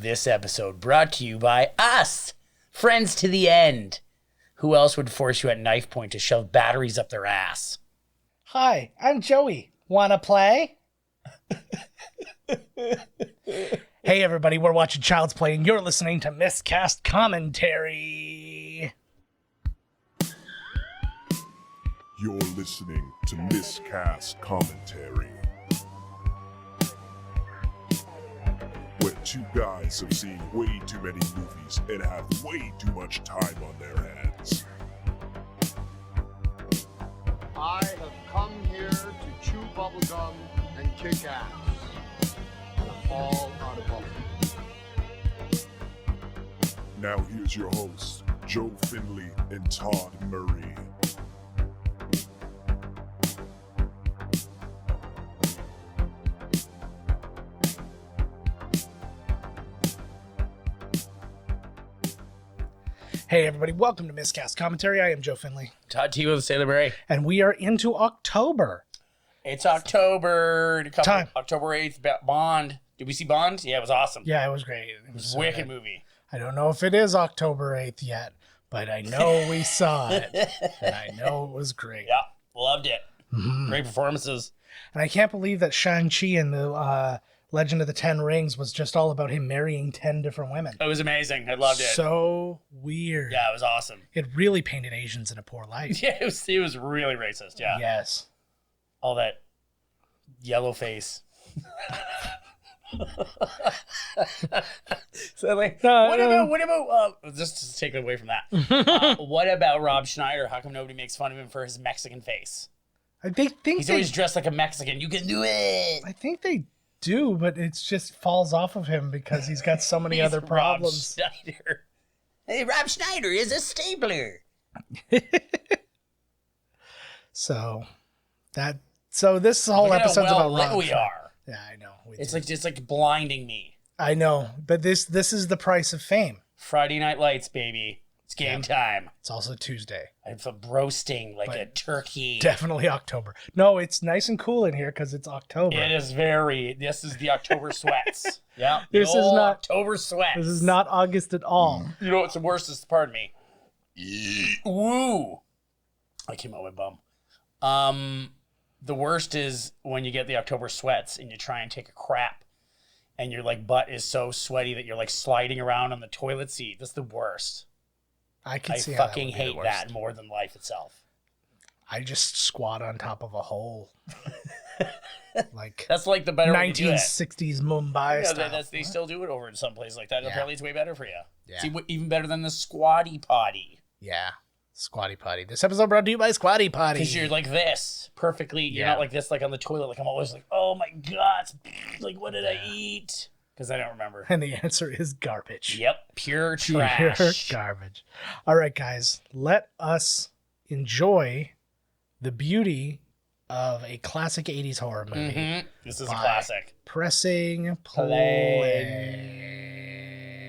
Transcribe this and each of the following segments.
This episode brought to you by us, friends to the end. Who else would force you at knife point to shove batteries up their ass? Hi, I'm Joey. Wanna play? Hey everybody, we're watching Child's Play and you're listening to Miscast Commentary. You're listening to Miscast Commentary, where two guys have seen way too many movies and have way too much time on their hands. I have come here to chew bubblegum and kick ass. And all out of bubblegum. Now here's your hosts, Joe Finley and Todd Murray. Hey everybody, welcome to Miscast Commentary. I am Joe Finley. Todd T with Sailor Murray. And we are into October. It's October. Time. October 8th, Bond. Did we see Bond? Yeah, it was awesome. Yeah, it was great. It was a wicked movie. I don't know if it is October 8th yet, but I know we saw it. And I know it was great. Yeah, loved it. Mm-hmm. Great performances. And I can't believe that Shang-Chi and the Legend of the Ten Rings was just all about him marrying 10 different women. It was amazing. I loved it. So weird. Yeah, it was awesome. It really painted Asians in a poor light. Yeah, it was really racist. Yeah. Yes. All that yellow face. So like, what about just to take it away from that? What about Rob Schneider? How come nobody makes fun of him for his Mexican face? He's always dressed like a Mexican. You can do it. I think they do, but it just falls off of him because he's got so many other problems. Rob Schneider. Hey, Rob Schneider is a stapler. So this whole episode's about Rob. We are. Yeah, I know. It's like blinding me. I know, but this is the price of fame. Friday Night Lights, baby. It's game time. It's also Tuesday. I'm roasting like a turkey. Definitely October. No, it's nice and cool in here because it's October. This is the October sweats. Yeah. This is not October sweats. This is not August at all. You know what's the worst is, pardon me. Woo. I came out with bum. The worst is when you get the October sweats and you try and take a crap and your like butt is so sweaty that you're like sliding around on the toilet seat. That's the worst. I fucking hate that more than life itself. I just squat on top of a hole. Like that's like the better 1960s Mumbai style. They still do it over in some place like that. Yeah. Apparently it's way better for you. Yeah. See, even better than the squatty potty. Yeah. Squatty potty. This episode brought to you by Squatty Potty. Because you're like this perfectly. You're not like this, like on the toilet. Like I'm always like, oh my God. Like, what did I eat? Because I don't remember. And the answer is garbage. Yep. Pure trash. Pure garbage. All right, guys. Let us enjoy the beauty of a classic 80s horror movie. Mm-hmm. This is a classic. Pressing play.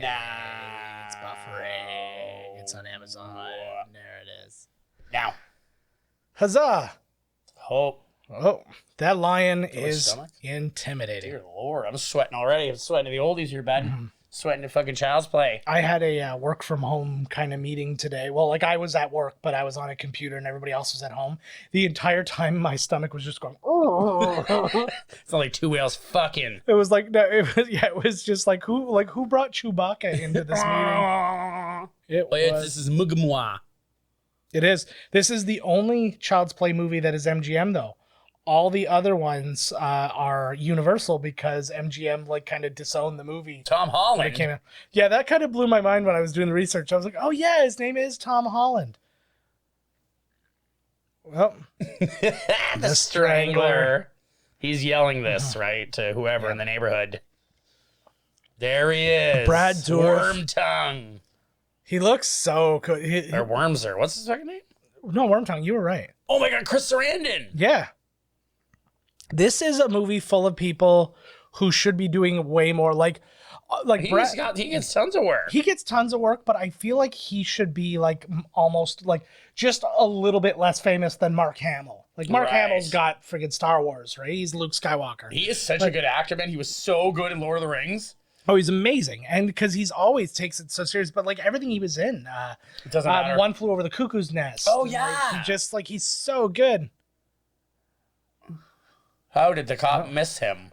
Nah. It's buffering. It's on Amazon. There it is. Now. Huzzah. Hope. Oh, that lion is intimidating. Dear Lord, I'm sweating already. I'm sweating to the oldies here, bud. Mm-hmm. Sweating to fucking Child's Play. I had a work from home kind of meeting today. Well, like I was at work, but I was on a computer and everybody else was at home. The entire time my stomach was just going, oh. It's not like two whales fucking. It was like, no, it was just like, who brought Chewbacca into this meeting? This is Mugamwa. It is. This is the only Child's Play movie that is MGM though. All the other ones are Universal because MGM like kind of disowned the movie. Tom Holland. Came out. Yeah, that kind of blew my mind when I was doing the research. I was like, oh yeah, his name is Tom Holland. Well, the Strangler. He's yelling this, right, to whoever in the neighborhood. There he is. Brad Dourif. Worm Tongue. He looks so good. Or Wormser. What's his second name? No, Worm Tongue. You were right. Oh my God, Chris Sarandon. Yeah. This is a movie full of people who should be doing way more. Like he gets tons of work. He gets tons of work, but I feel like he should be like almost like just a little bit less famous than Mark Hamill. Like Mark Hamill's got friggin' Star Wars, right? He's Luke Skywalker. He is such a good actor, man. He was so good in Lord of the Rings. Oh, he's amazing, and because he's always takes it so serious. But like everything he was in, It doesn't matter. One Flew Over the Cuckoo's Nest. Oh, and, yeah. he's so good. How did the cop miss him?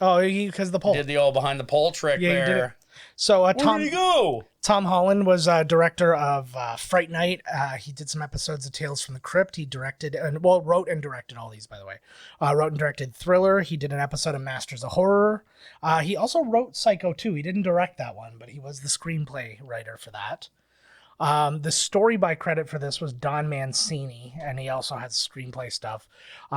Oh, because the pole. Did the old behind the pole trick Yeah, he did it. there. So Where did he go? Tom Holland was director of Fright Night. He did some episodes of Tales from the Crypt. He directed wrote and directed all these, by the way. Wrote and directed Thriller. He did an episode of Masters of Horror. He also wrote Psycho 2. He didn't direct that one, but he was the screenplay writer for that. The story by credit for this was Don Mancini, and he also has screenplay stuff.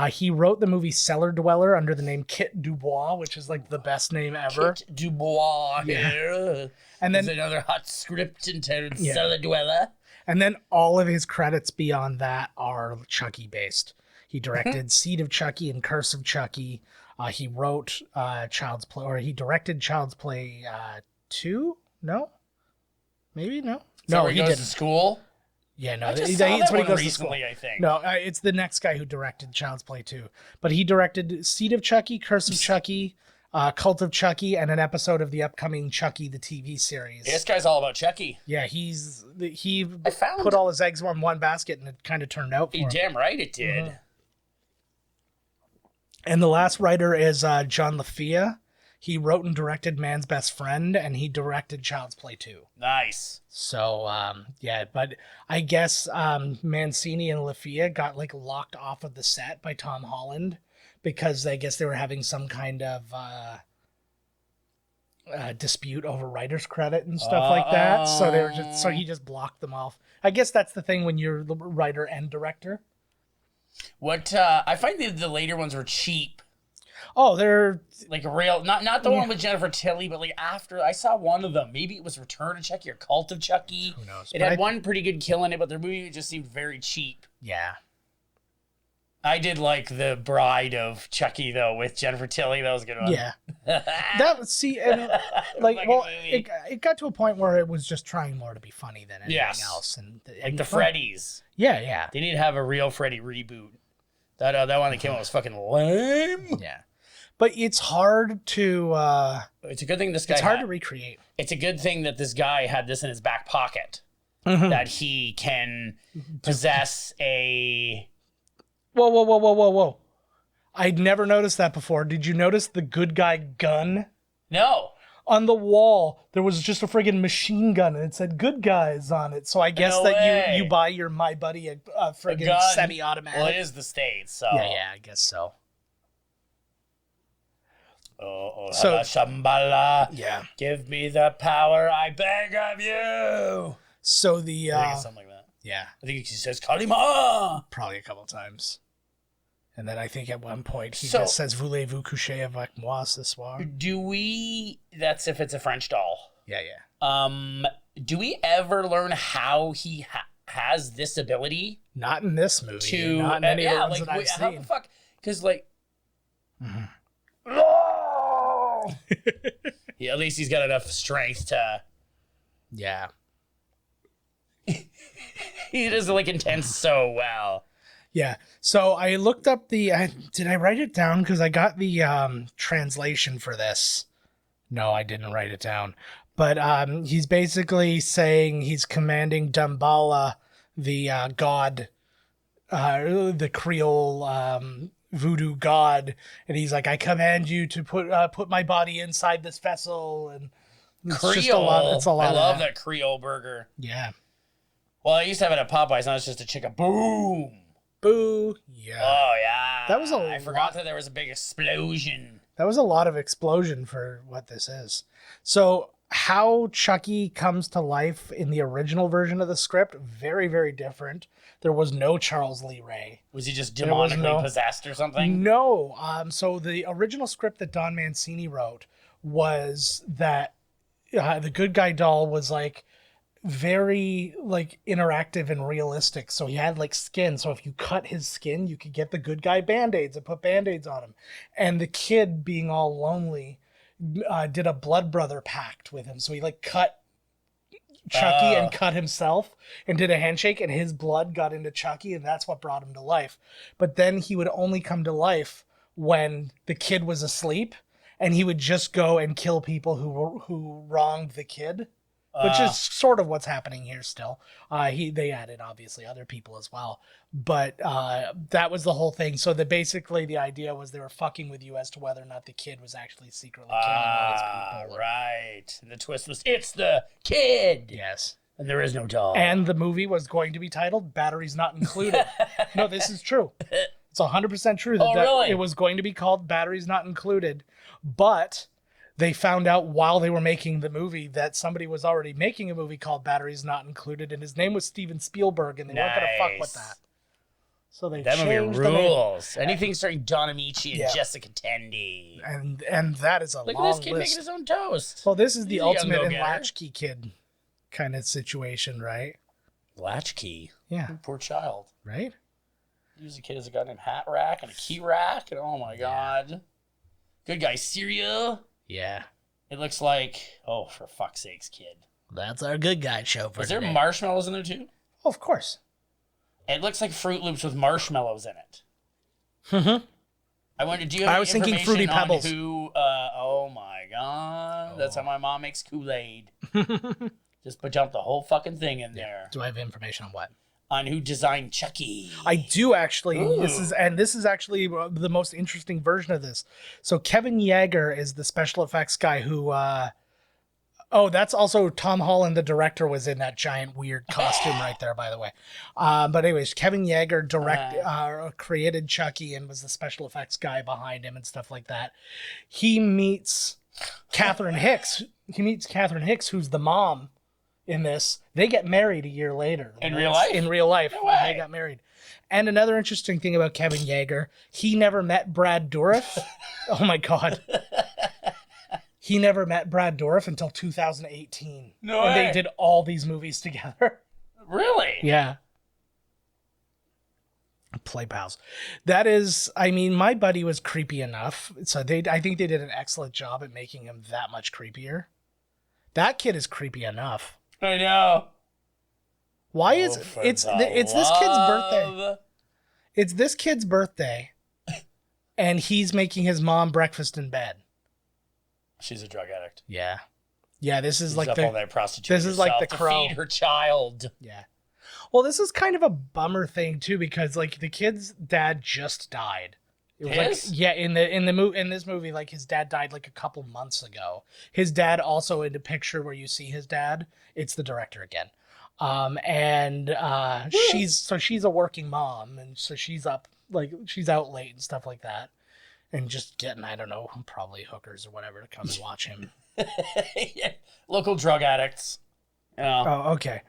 He wrote the movie Cellar Dweller under the name Kit Dubois, which is like the best name ever. Kit Dubois here. And then There's another hot script entitled Cellar Dweller. And then all of his credits beyond that are Chucky based. He directed Seed of Chucky and Curse of Chucky. He wrote Child's Play, or he directed Child's Play 2? No? Maybe? No? So No, he he goes didn't. to school? Yeah, no, I just it's saw when that he one goes to school. recently, I think. No, it's the next guy who directed Child's Play 2. But he directed Seed of Chucky, Curse of Chucky, Cult of Chucky, and an episode of the upcoming Chucky, the TV series. This guy's all about Chucky. Yeah, he I found- put all his eggs in one basket, and it kind of turned out for You him. damn right it did. Mm-hmm. And the last writer is John Lafia. He wrote and directed Man's Best Friend, and he directed Child's Play 2. Nice. So, yeah, but I guess Mancini and Lafia got like locked off of the set by Tom Holland because I guess they were having some kind of dispute over writer's credit and stuff like that. So he just blocked them off. I guess that's the thing when you're the writer and director. What I find the later ones were cheap. Oh, they're Like a real, not the one with Jennifer Tilly, but like after I saw one of them, maybe it was Return of Chucky or Cult of Chucky. Who knows? It But had one pretty good kill in it, but their movie just seemed very cheap. yeah. I did like the Bride of Chucky though with Jennifer Tilly. That was a good one. Yeah. That was and like Fucking well movie. it got to a point where it was just trying more to be funny than anything Yes. else and Like the Freddy's. Yeah. They need to have a real Freddy reboot. That one that came out was fucking lame. Yeah. But it's hard to It's a good thing this guy. it's hard to recreate. It's a good thing that this guy had this in his back pocket. Mhm. That he can possess a. Whoa. I'd never noticed that before. Did you notice the good guy gun? No. On the wall, there was just a friggin' machine gun and it said good guys on it. So I guess No that way. you buy your My Buddy a friggin' gun. semi-automatic. Well, it is the States, so. Yeah, I guess so. Oh, So- Shambhala. Yeah. Give me the power, I beg of you. So the I think it's something like that. yeah, I think he says Kalima. probably a couple times. And then I think at one point he So- just says "Voulez-vous coucher avec moi ce soir?" Do we? That's if it's a French doll. Yeah. Do we ever learn how he has this ability Not in this movie. to? Not in any of the ones like that I've how seen. the fuck? Because like. Mhm. Yeah, at least he's got enough strength to. Yeah. He does like intense so well. Yeah. So I looked up the. Did I write it down? Because I got the translation for this. No, I didn't write it down. But he's basically saying he's commanding Damballa, the god, the Creole voodoo god, and he's like, "I command you to put my body inside this vessel." And it's Creole. just a lot. It's a lot. I of love that Creole burger. Yeah. Well, I used to have it at Popeyes. Now it's just a chicken. Boom. Boo. Yeah. Oh yeah. That was a I forgot lot. that there was a big explosion. That was a lot of explosion for what this is. So how Chucky comes to life in the original version of the script, very, very different. There was no Charles Lee Ray. Was he just There was demonically no- possessed or something? No. So the original script that Don Mancini wrote was that the good guy doll was like very like interactive and realistic. So he had like skin. So if you cut his skin, you could get the good guy band-aids and put band-aids on him. And the kid, being all lonely, did a blood brother pact with him. So he like cut Chucky and cut himself and did a handshake, and his blood got into Chucky, and that's what brought him to life. But then he would only come to life when the kid was asleep, and he would just go and kill people who wronged the kid, which is sort of what's happening here still. They added obviously other people as well, but that was the whole thing. So that basically the idea was they were fucking with you as to whether or not the kid was actually secretly killing all these people. Right. And the twist was, it's the kid. Yes. And there is no dog. And the movie was going to be titled Batteries Not Included. No, this is true. It's 100% true that, really? It was going to be called Batteries Not Included, but they found out while they were making the movie that somebody was already making a movie called Batteries Not Included, and his name was Steven Spielberg, and they weren't going to fuck with that. So they that movie changed the name. rules. Anything starring Don Amici and Jessica Tandy. And that is a Look long at this kid list. making his own toast. Well, this is the He's a young ultimate in go-getter. latchkey kid kind of situation, right? Latchkey. Yeah. Poor child. Right? Use a kid as a goddamn hat rack and a key rack, and oh my god. Good guy cereal. Yeah. It looks like, oh, for fuck's sakes, kid. That's our good guy show for Is there today. marshmallows in there too? Oh, of course. It looks like Fruit Loops with marshmallows in it. Mm-hmm. I wonder, do you have I any was thinking information Fruity on Pebbles. who, oh my god, that's how my mom makes Kool-Aid. Just dump the whole fucking thing in there. Do I have information on what? On who designed Chucky. I do actually. Ooh. This is actually the most interesting version of this. So Kevin Yeager is the special effects guy who. That's also Tom Holland, the director, was in that giant weird costume right there, by the way. But anyways, Kevin Yeager created Chucky and was the special effects guy behind him and stuff like that. He meets Catherine Hicks. Who's the mom in this. They get married a year later. In real life? In real life. No way. They got married. And another interesting thing about Kevin Yeager, he never met Brad Dourif. Oh my God. He never met Brad Dourif until 2018. No and way. they did all these movies together. Really? Yeah. Play pals. That is, I mean, my buddy was creepy enough. So I think they did an excellent job at making him that much creepier. That kid is creepy enough. I know. Why is For it's the this kid's birthday? love. It's this kid's birthday, and he's making his mom breakfast in bed. She's a drug addict. Yeah, yeah. This is She's like up all night prostituting this is like herself the to Crow. feed her child. Yeah. Well, this is kind of a bummer thing too, because like the kid's dad just died. It was His? like, yeah, in this movie, like his dad died like a couple months ago. His dad also in the picture where you see his dad, it's the director again. She's a working mom, and so she's up like she's out late and stuff like that, and just getting, I don't know, probably hookers or whatever to come and watch him. Yeah. Local drug addicts. You know. Oh, okay.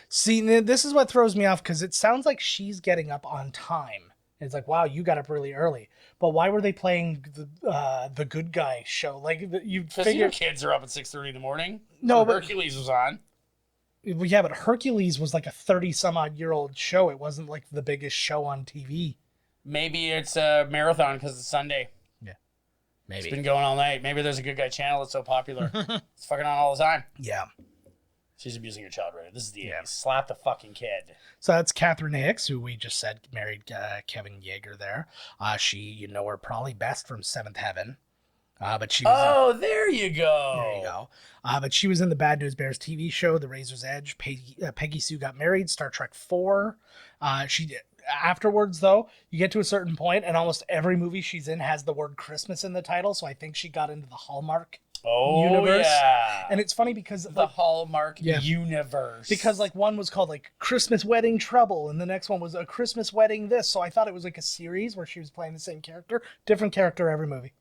See, this is what throws me off, because it sounds like she's getting up on time. It's like, wow, you got up really early. But why were they playing the good guy show? Like, you Because figure... your kids are up at 6:30 in the morning. No, When but... Hercules was on. Well, yeah, but Hercules was like a 30-some-odd-year-old show. It wasn't like the biggest show on TV. Maybe it's a marathon because it's Sunday. Yeah. It's Maybe. been going all night. Maybe there's a good guy channel that's so popular. It's fucking on all the time. Yeah. She's abusing her child right. This is the Yeah. 80s. Slap the fucking kid. So that's Catherine Hicks, who we just said married Kevin Yeager there. She, you know her probably best from Seventh Heaven. But she was... Oh, there you go. There you go. But she was in the Bad News Bears TV show, The Razor's Edge. Peggy Sue Got Married, Star Trek 4. Afterwards, though, you get to a certain point, and almost every movie she's in has the word Christmas in the title, so I think she got into the Hallmark universe. Yeah. And it's funny because... The Hallmark universe. Because, like, one was called, like, Christmas Wedding Trouble, and the next one was A Christmas Wedding This, so I thought it was, like, a series where she was playing the same character. Different character every movie.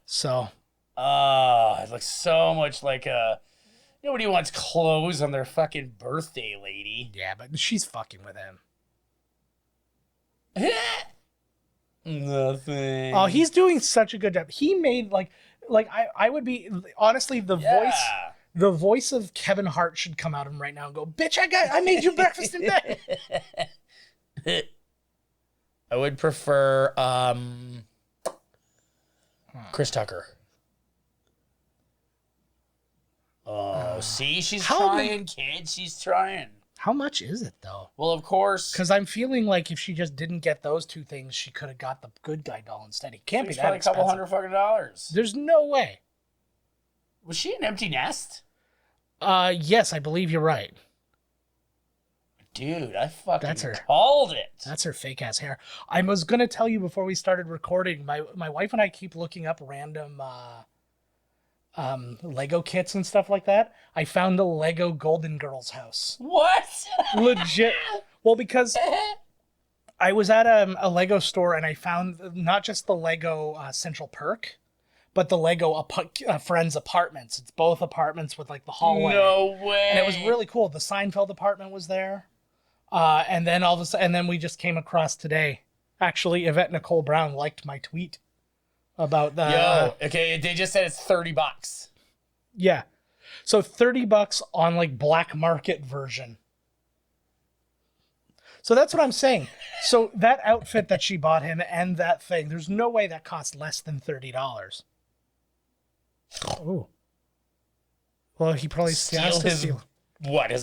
So... It looks so much like nobody wants clothes on their fucking birthday, lady. Yeah, but she's fucking with him. Nothing. Oh, he's doing such a good job. He made, like I would be... Honestly, the voice of Kevin Hart should come out of him right now and go, bitch, I made you breakfast in bed. I would prefer Chris Tucker. Oh, see, she's trying, kid. She's trying. How much is it though? Well, of course. Because I'm feeling like if she just didn't get those two things, she could have got the good guy doll instead. It can't be that probably expensive. a couple $100. There's no way. Was she an empty nest? Yes, I believe you're right. Dude, I fucking That's her. called it. That's her fake ass hair. I was gonna tell you before we started recording. My wife and I keep looking up random Lego kits and stuff like that. I found a Lego Golden Girls house. What? Legit. Well, because I was at a Lego store and I found not just the Lego Central Perk, but the Lego Friends apartments. It's both apartments with like the hallway. No way. And it was really cool. The Seinfeld apartment was there. And then all of a sudden, and then we just came across today. Actually, Yvette Nicole Brown liked my tweet about the. Okay. They just said it's $30. Yeah, so $30 on like black market version. So that's what I'm saying. So that outfit that she bought him and that thing, there's no way that costs less than $30. Oh. Well, he probably Steal his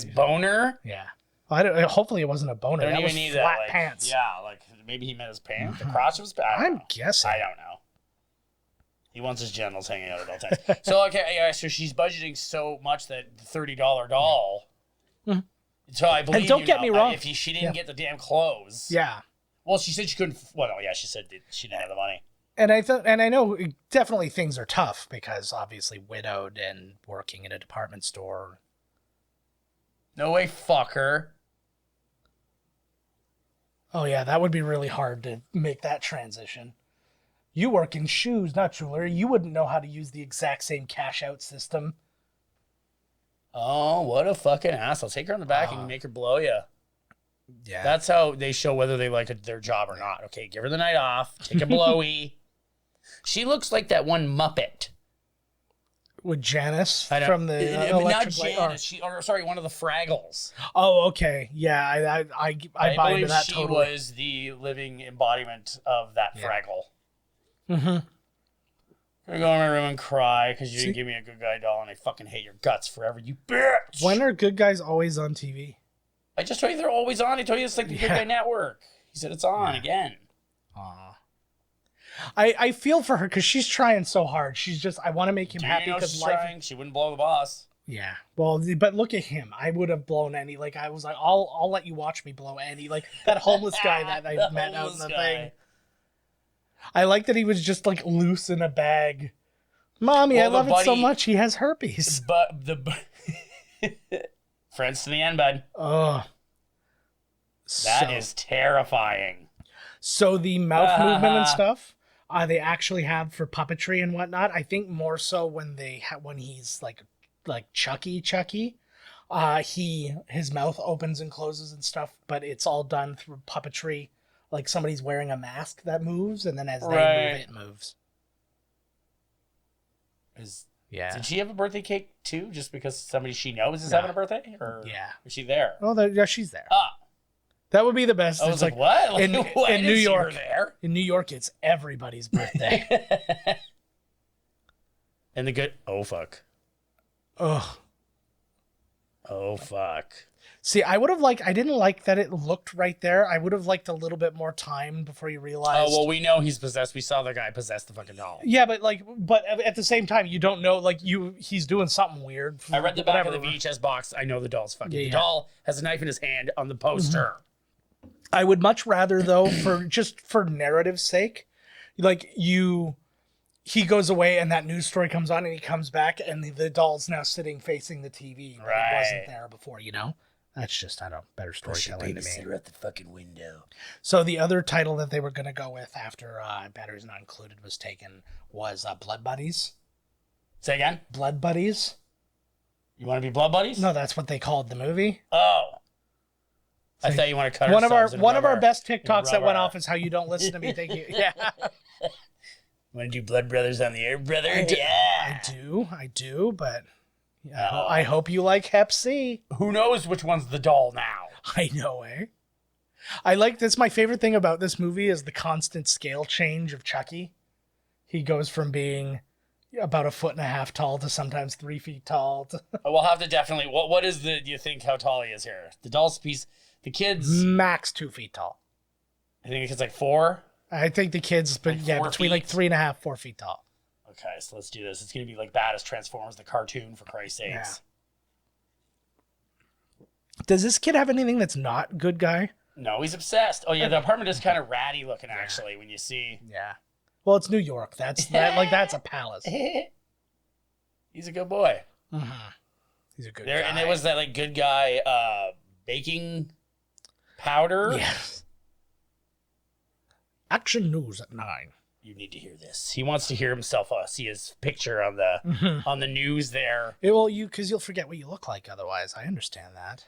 boner? Yeah. Hopefully it wasn't a boner. Don't that even was need flat that. Like, pants. Yeah, like maybe he meant his pants, the crotch of his pants. I'm guessing. I don't know. He wants his genitals hanging out at all times. So okay, yeah. So she's budgeting so much that the $30 doll. Mhm. So I believe. And don't get me wrong. If she didn't get the damn clothes. Yeah. Well, she said she couldn't. Well, no, yeah, she said that she didn't have the money. And I know definitely things are tough because obviously widowed and working in a department store. No way, fucker. Oh yeah, that would be really hard to make that transition. You work in shoes, not jewelry. You wouldn't know how to use the exact same cash out system. Oh, what a fucking asshole! Take her on the back and make her blow you. Yeah. That's how they show whether they like their job or not. Okay, give her the night off. Take a blowy. She looks like that one Muppet. With Janice from the not Janice. Sorry, one of the Fraggles. Oh, okay. Yeah, I buy into that she totally. was the living embodiment of that Fraggle. Mm-hmm. I'm gonna go in my room and cry because you didn't give me a good guy doll and I fucking hate your guts forever, you bitch. When are good guys always on TV? I just told you they're always on. I told you it's like the Good Guy Network. He said it's on again. Aw. I feel for her because she's trying so hard. She's just, I want to make him happy because she's life. trying. She wouldn't blow the boss. Yeah. Well, but look at him. I would have blown any. Like I was like, I'll let you watch me blow any. Like that homeless guy that I met out in the thing. I like that he was just like loose in a bag. Mommy, I love it so much. He has herpes. But friends to the end, bud. Oh. That is terrifying. So the mouth movement and stuff, they actually have for puppetry and whatnot. I think more so when he's like Chucky, his mouth opens and closes and stuff, but it's all done through puppetry. Like somebody's wearing a mask that moves, and then as they move, it moves. Did she have a birthday cake too? Just because somebody she knows is having a birthday, or is she there? Oh, yeah, she's there. Ah. That would be the best. I was like, what? Like, in New York, there? In New York, it's everybody's birthday. And the good. Oh fuck. Ugh. Oh fuck. See, I didn't like that it looked right there. I would have liked a little bit more time before you realized. Oh well, we know he's possessed. We saw the guy possess the fucking doll. Yeah, but at the same time, you don't know. Like he's doing something weird. I read the back of the VHS box. I know the doll's fucking. The doll has a knife in his hand on the poster. I would much rather, though, for narrative's sake, he goes away and that news story comes on and he comes back and the doll's now sitting facing the TV. Right. It wasn't there before, That's just, better storytelling to me. Sit her at the fucking window. So the other title that they were going to go with after Batteries Not Included was taken was Blood Buddies. Say again? Blood Buddies. You want to be Blood Buddies? No, that's what they called the movie. Oh. I thought you want to cut one of our best TikToks that went off is how you don't listen to me. Thank you. Yeah. Want to do Blood Brothers on the air, brother? I do, but I hope you like Hep C. Who knows which one's the doll now? I know, eh? I like this. My favorite thing about this movie is the constant scale change of Chucky. He goes from being about 1.5 feet tall to sometimes 3 feet tall. We'll have to definitely. What is the? Do you think how tall he is here? The doll's piece. The kids. Max 2 feet tall. I think it's like 4. I think the kids, but Like yeah, 4 between feet. like 3.5, 4 feet tall. Okay, so let's do this. It's gonna be like bad as Transformers the cartoon, for Christ's sakes. Yeah. Does this kid have anything that's not good guy? No, he's obsessed. Oh yeah, the apartment is kind of ratty looking actually when you see. Yeah. Well, it's New York. That's a palace. He's a good boy. Mm-hmm. He's a good There guy. and it was that like good guy baking powder. Yes. Action news at 9. You need to hear this. He wants to hear himself see his picture on the on the news there. Because you'll forget what you look like otherwise. I understand that.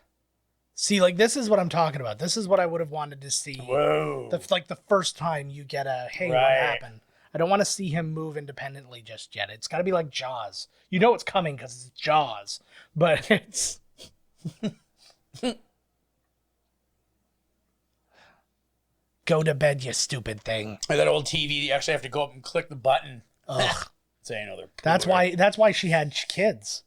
See, like, this is what I'm talking about. This is what I would have wanted to see. Whoa. The first time you get a, hey, what Right. happened? I don't want to see him move independently just yet. It's got to be like Jaws. You know it's coming because it's Jaws. But it's... Go to bed, you stupid thing. Like that old TV, you actually have to go up and click the button. Ugh. So you know they're That's why she had kids.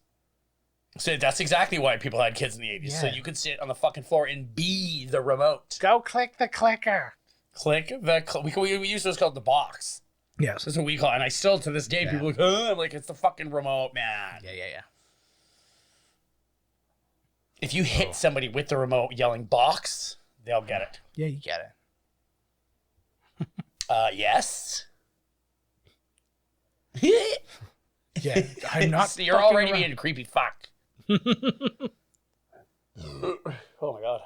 So that's exactly why people had kids in the 80s. So Yeah. you could sit on the fucking floor and be the remote. Go click the clicker. Click we used to just call it the box. Yes. That's what we call it. And I still to this day Yeah. people are like, oh, I'm like, it's the fucking remote, man. Yeah. If you hit somebody with the remote yelling box, they'll get it. Yeah, you get it. Yes. Yeah, I'm not. So you're fucking already around. being a creepy fuck. Oh my god.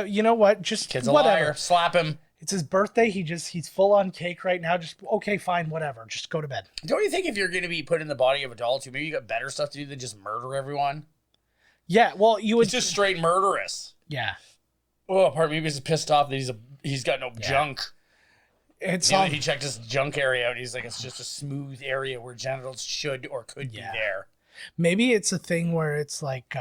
You know what? Just Kid's a whatever. liar. Slap him. It's his birthday. He's full on cake right now. Just okay, fine, whatever. Just go to bed. Don't you think if you're going to be put in the body of a doll too, maybe you got better stuff to do than just murder everyone? Yeah, well, you would It's just straight murderous. Yeah, Oh, part of me was pissed off that he's got no junk. it's You know, all, he checked his junk area out. And he's like, it's just a smooth area where genitals should or could be there. maybe it's a thing where it's like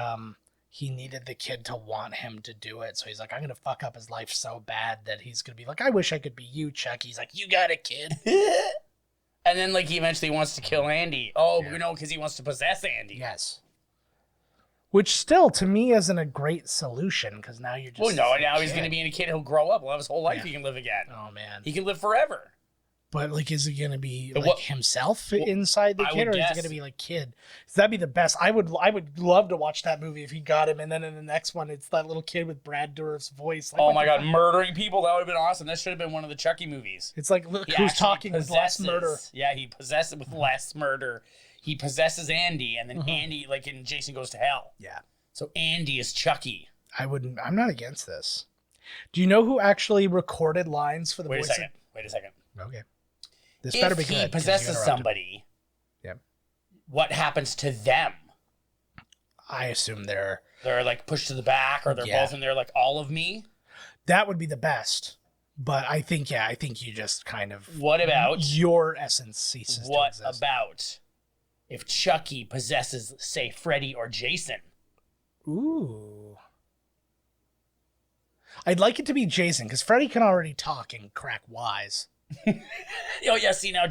he needed the kid to want him to do it, so he's like, I'm gonna fuck up his life so bad that he's gonna be like, I wish I could be you, Chuck. He's like, you got it, kid. And then like he eventually wants to kill Andy. Oh, you know, because he wants to possess Andy. Yes. Which still, to me, isn't a great solution, because now you're just... Well, no, now a he's kid. going to be a kid. He'll grow up. He'll have his whole life. Yeah. He can live again. Oh, man. He can live forever. But, like, is it going to be, But like, himself inside the I kid, would or is it guess- going to be, like, kid? 'Cause that'd be the best. I would love to watch that movie if he got him, and then in the next one, it's that little kid with Brad Dourif's voice. Like, Oh what my the God, fuck? murdering people. That would have been awesome. That should have been one of the Chucky movies. It's like, look He who's actually talking with less murder. Yeah, he possesses with less murder. He possesses Andy, and then Mm-hmm. Andy, like in Jason Goes to Hell. Yeah. So Andy is Chucky. I'm not against this. Do you know who actually recorded lines for the Wait a voice? second. Wait a second. Okay. This better be If good. he 'cause you possesses interrupted. somebody, Yep. what happens to them? I assume they're... They're like pushed to the back, or they're Yeah. both in there like all of me? That would be the best. But I think you just kind of... What about your essence ceases to what exist. about if Chucky possesses, say, Freddy or Jason? Ooh. I'd like it to be Jason, because Freddy can already talk and crack wise. Oh yeah, see now,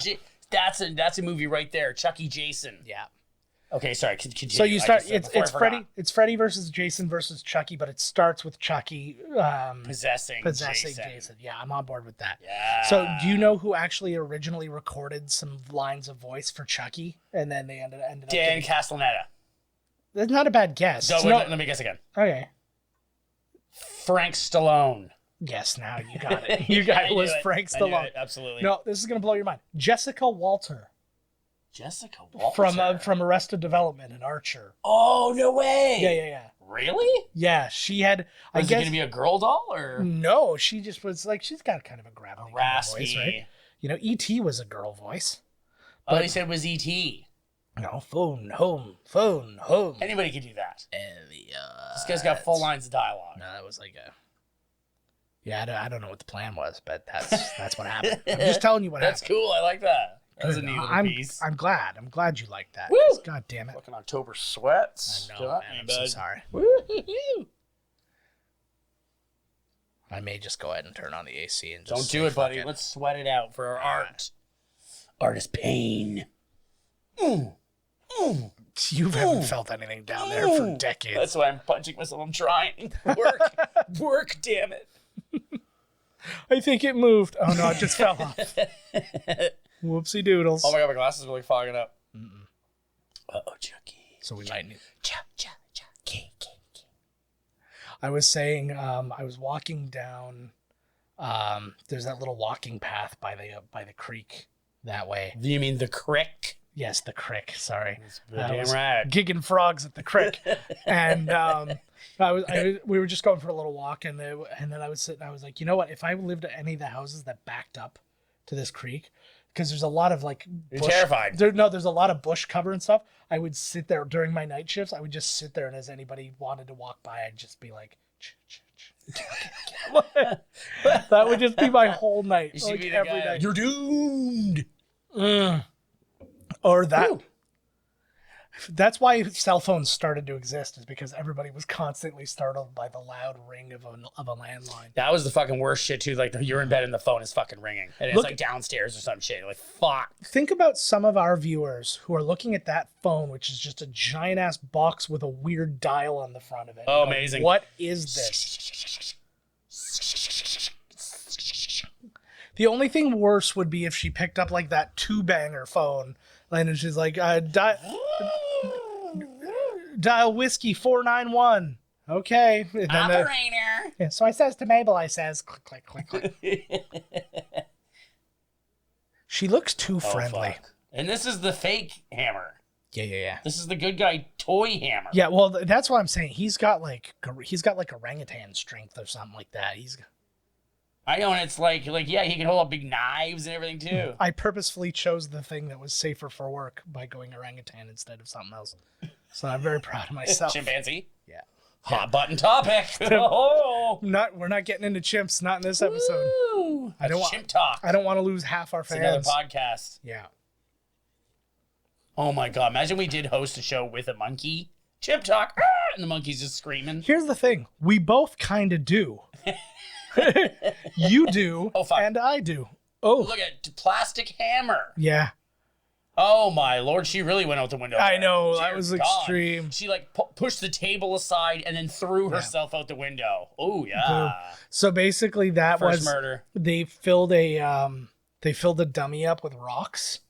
that's a movie right there. Chucky, Jason. Yeah. Okay, sorry. Continue. So you I start. just- It's before I Freddy. forgot. It's Freddy versus Jason versus Chucky, but it starts with Chucky possessing Jason. Yeah, I'm on board with that. Yeah. So do you know who actually originally recorded some lines of voice for Chucky, and then they ended up? Dan Castellaneta. That's not a bad guess. So It's wait, not- let me guess again. okay. Frank Stallone. Yes, now you got it. You got it. I Was knew Frank I knew Stallone? it, absolutely. No, this is gonna blow your mind. Jessica Walter Jessica Walter. from Arrested Development and Archer. Oh no way. Yeah. Really? Yeah, she had. I Is it guess gonna be a girl doll or no. She just was like she's got kind of a gravelly raspy? voice, right? You know, E.T. was a girl voice. Oh, they said it was E.T. No, phone home. Anybody could do that. Elliot. This guy's got full lines of dialogue. No, that was like a. Yeah, I don't know what the plan was, but that's what happened. I'm just telling you what That's happened. cool. I like that. That's a neat little I'm piece. I'm glad. I'm glad you like that. Woo! God damn it. Fucking October sweats. I know, Got man. me, I'm so bud. sorry. Woo-hoo-hoo. I may just go ahead and turn on the AC and just Don't say, do it, fuck buddy. Let's sweat it out for our art. Artist pain. You haven't felt anything down there for decades. That's why I'm punching myself. I'm trying. Work, damn it. I think it moved. Oh no, it just fell off. Whoopsie doodles. Oh my god, my glasses are really fogging up. Uh-oh, Chucky. So we might need. Chucky. I was saying, I was walking down. There's that little walking path by the creek that way. Do you mean the crick? Yes, the crick. Sorry, Damn right. gigging frogs at the crick, and we were just going for a little walk, and then I was sitting. I was like, you know what? If I lived at any of the houses that backed up to this creek, because there's a lot of like You're terrified. There's a lot of bush cover and stuff. I would sit there during my night shifts. I would just sit there, and as anybody wanted to walk by, I'd just be like, that would just be my whole night. You should Like be the every guy. night. You're doomed. Or that. That's why cell phones started to exist, is because everybody was constantly startled by the loud ring of a landline. That was the fucking worst shit too. Like you're in bed and the phone is fucking ringing, and it's like downstairs or some shit. Like fuck. Think about some of our viewers who are looking at that phone, which is just a giant ass box with a weird dial on the front of it. Oh, amazing. What is this? The only thing worse would be if she picked up like that 2-banger phone, and she's like, dial whiskey 491. Okay. And then, Operator. yeah, so I says to Mabel, I says, click, click, click, click. She looks too friendly. Fuck. And this is the fake hammer. Yeah. This is the good guy toy hammer. Yeah, well, that's what I'm saying. He's got like orangutan strength or something like that. I know, and it's like yeah, he can hold up big knives and everything too. I purposefully chose the thing that was safer for work by going orangutan instead of something else. So I'm very proud of myself. Chimpanzee. Yeah. Hot button topic. Oh. We're not getting into chimps, not in this episode. Woo. I don't want chimp talk. I don't want to lose half our It's another fans. podcast. Yeah. Oh my god! Imagine we did host a show with a monkey. Chimp talk, and the monkey's just screaming. Here's the thing. We both kind of do. You do, Oh, fuck. and I do. Oh, Look at plastic hammer. yeah. Oh my lord, she really went out the window. I there. know, Dear that was God. extreme. She like pushed the table aside and then threw herself out the window. Oh yeah. So basically, that First was murder. They filled a dummy up with rocks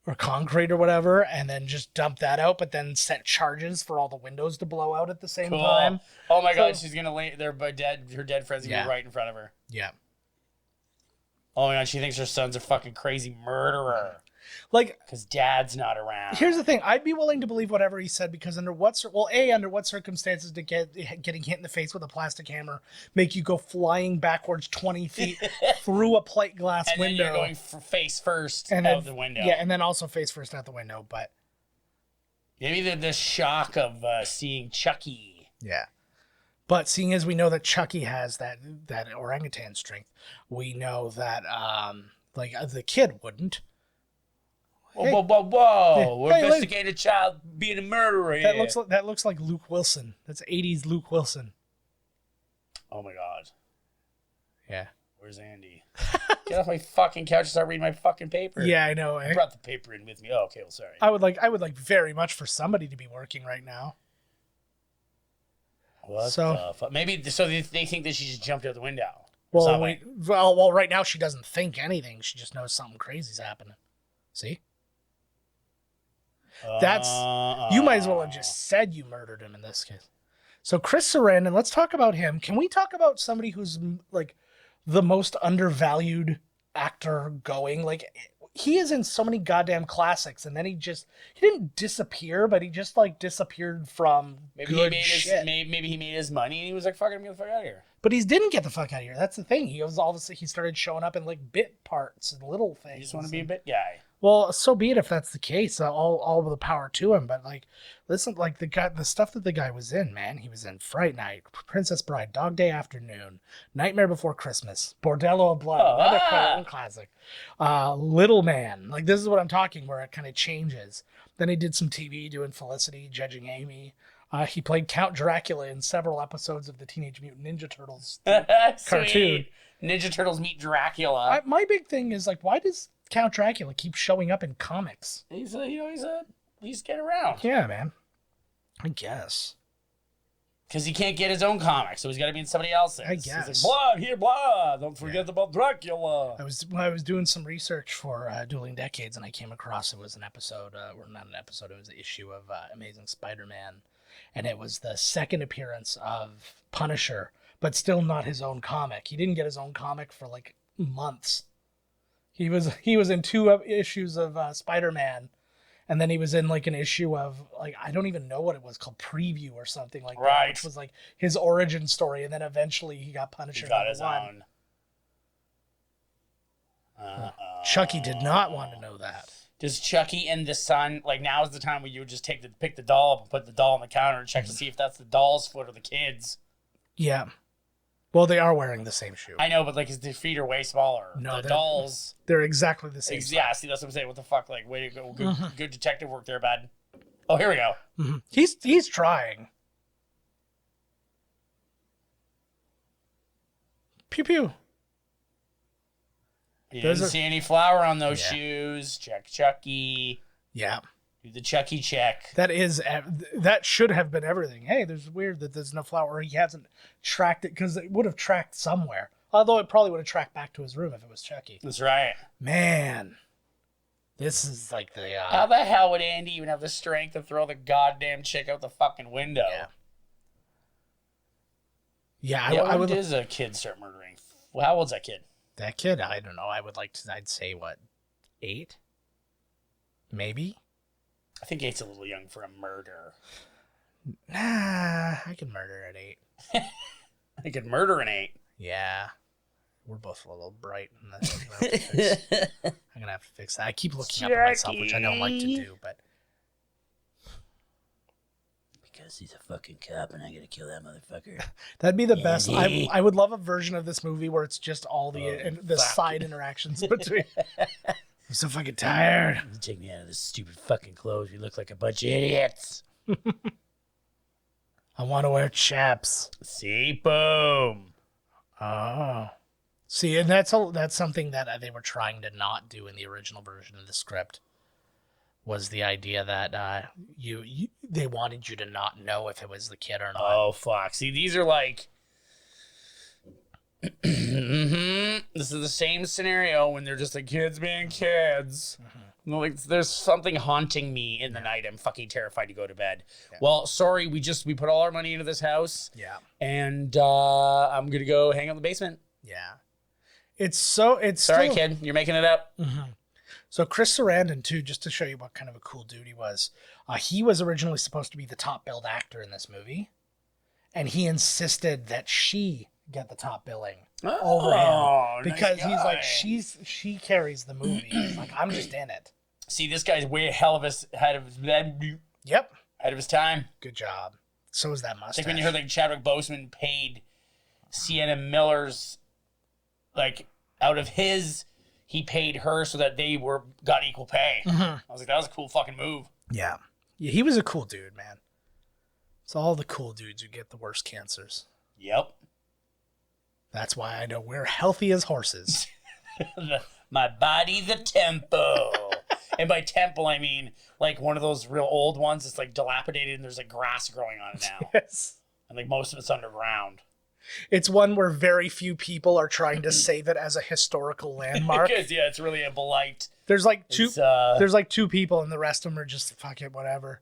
or concrete or whatever, and then just dumped that out. But then set charges for all the windows to blow out at the same Cool. time. Oh my god, she's gonna lay there, but her dead friend's gonna be right in front of her. Yeah. Oh my god, she thinks her son's a fucking crazy murderer Like, because dad's not around. here's the thing. I'd be willing to believe whatever he said, because under what circumstances did getting hit in the face with a plastic hammer make you go flying backwards 20 feet through a plate glass and window? then you're going face first and out then, the window. Yeah, and then also face first out the window. But maybe the shock of seeing Chucky. yeah. But seeing as we know that Chucky has that orangutan strength, we know that the kid wouldn't. Whoa! We're Hey, investigating a child being a murderer. That here. looks like Luke Wilson. That's 80s Luke Wilson. Oh my god. Yeah. Where's Andy? Get off my fucking couch and start reading my fucking paper. Yeah, I know. I brought the paper in with me. Oh, okay, well, sorry. I would like very much for somebody to be working right now. What So- the fuck? Maybe so they think that she just jumped out the window. Well, right now she doesn't think anything. She just knows something crazy's happening. See? That's you might as well have just said you murdered him in this case. So Chris Sarandon, let's talk about him. Can we talk about somebody who's like the most undervalued actor going? Like, he is in so many goddamn classics, and then he didn't disappear, but he just like disappeared from Maybe good he made shit. maybe he made his money and he was like, "Fucking get the fuck out of here." But he didn't get the fuck out of here. That's the thing. He started showing up in like bit parts and little things. You just want to be a bit guy. Well, so be it if that's the case. All the power to him. But like, listen, like the stuff that the guy was in, man. He was in Fright Night, Princess Bride, Dog Day Afternoon, Nightmare Before Christmas, Bordello of Blood, another classic. Little Man. Like, this is what I'm talking, where it kind of changes. Then he did some TV doing Felicity, Judging Amy. He played Count Dracula in several episodes of the Teenage Mutant Ninja Turtles cartoon. Ninja Turtles meet Dracula. My big thing is, like, why does Count Dracula keeps showing up in comics. He's getting around. Yeah, man. I guess. Because he can't get his own comic, so he's got to be in somebody else's. I guess. He's like, blood, here, blood. Don't forget about Dracula. I was doing some research for Dueling Decades, and I came across it was an episode, or not an episode, it was an issue of Amazing Spider-Man, and it was the second appearance of Punisher, but still not his own comic. He didn't get his own comic for like months. He was in 2 issues of Spider-Man. And then he was in like an issue of like, I don't even know what it was called, Preview or something like that, which was like his origin story. And then eventually he got Punisher. He got his own. Chucky did not want to know that. Does Chucky and the son, like now is the time where you would just pick the doll up and put the doll on the counter and check to see if that's the doll's foot or the kid's? Yeah. Well, they are wearing the same shoe. I know, but like his feet are way smaller. No, the dolls. They're exactly the same. Yeah, see, that's what I'm saying. What the fuck? Like, way to go. Good detective work there, bud. Oh, here we go. Mm-hmm. He's trying. Pew pew. You didn't see any flour on those shoes. Check Chucky. Yeah. Do the Chucky check. That should have been everything. Hey, there's weird that there's no flour. He hasn't tracked it because it would have tracked somewhere. Although it probably would have tracked back to his room if it was Chucky. That's right. Man, this is like the. How the hell would Andy even have the strength to throw the goddamn chick out the fucking window? Yeah. I would. When does a kid start murdering? Well, how old's that kid? That kid, I don't know. I'd say what, 8? Maybe. I think 8's a little young for a murder. Nah, I can murder at 8. I could murder an 8. Yeah. We're both a little bright in this. I'm gonna have to fix that. I keep looking up at myself, which I don't like to do, but because he's a fucking cop and I gotta kill that motherfucker. That'd be the best. I would love a version of this movie where it's just all the side interactions between. I'm so fucking tired. You take me out of this stupid fucking clothes. You look like a bunch of idiots. I want to wear chaps. See, boom. Oh. See, and that's something that they were trying to not do in the original version of the script. Was the idea that they wanted you to not know if it was the kid or not. Oh, fuck. See, these are like... This is the same scenario when they're just like kids being kids. Like, there's something haunting me in the night. I'm fucking terrified to go to bed. Yeah. Well, sorry, we put all our money into this house. Yeah. And I'm gonna go hang out in the basement. Yeah. It's sorry, kid, you're making it up. Mm-hmm. So Chris Sarandon too, just to show you what kind of a cool dude he was. He was originally supposed to be the top billed actor in this movie, and he insisted that she get the top billing over him because he's like she carries the movie. He's like, I'm just in it. See, this guy's way ahead of his time. Good job. So is that mustache. Like when you heard like Chadwick Boseman paid Sienna Miller's out of his, he paid her so that they got equal pay. Mm-hmm. I was like, that was a cool fucking move. Yeah, he was a cool dude, man. It's all the cool dudes who get the worst cancers. Yep. That's why I know we're healthy as horses. My body's a temple. And by temple, I mean like one of those real old ones that's like dilapidated and there's like grass growing on it now. Yes. And like most of it's underground. It's one where very few people are trying to save it as a historical landmark. Yeah, it's really a blight. There's like two people and the rest of them are just fuck it, whatever.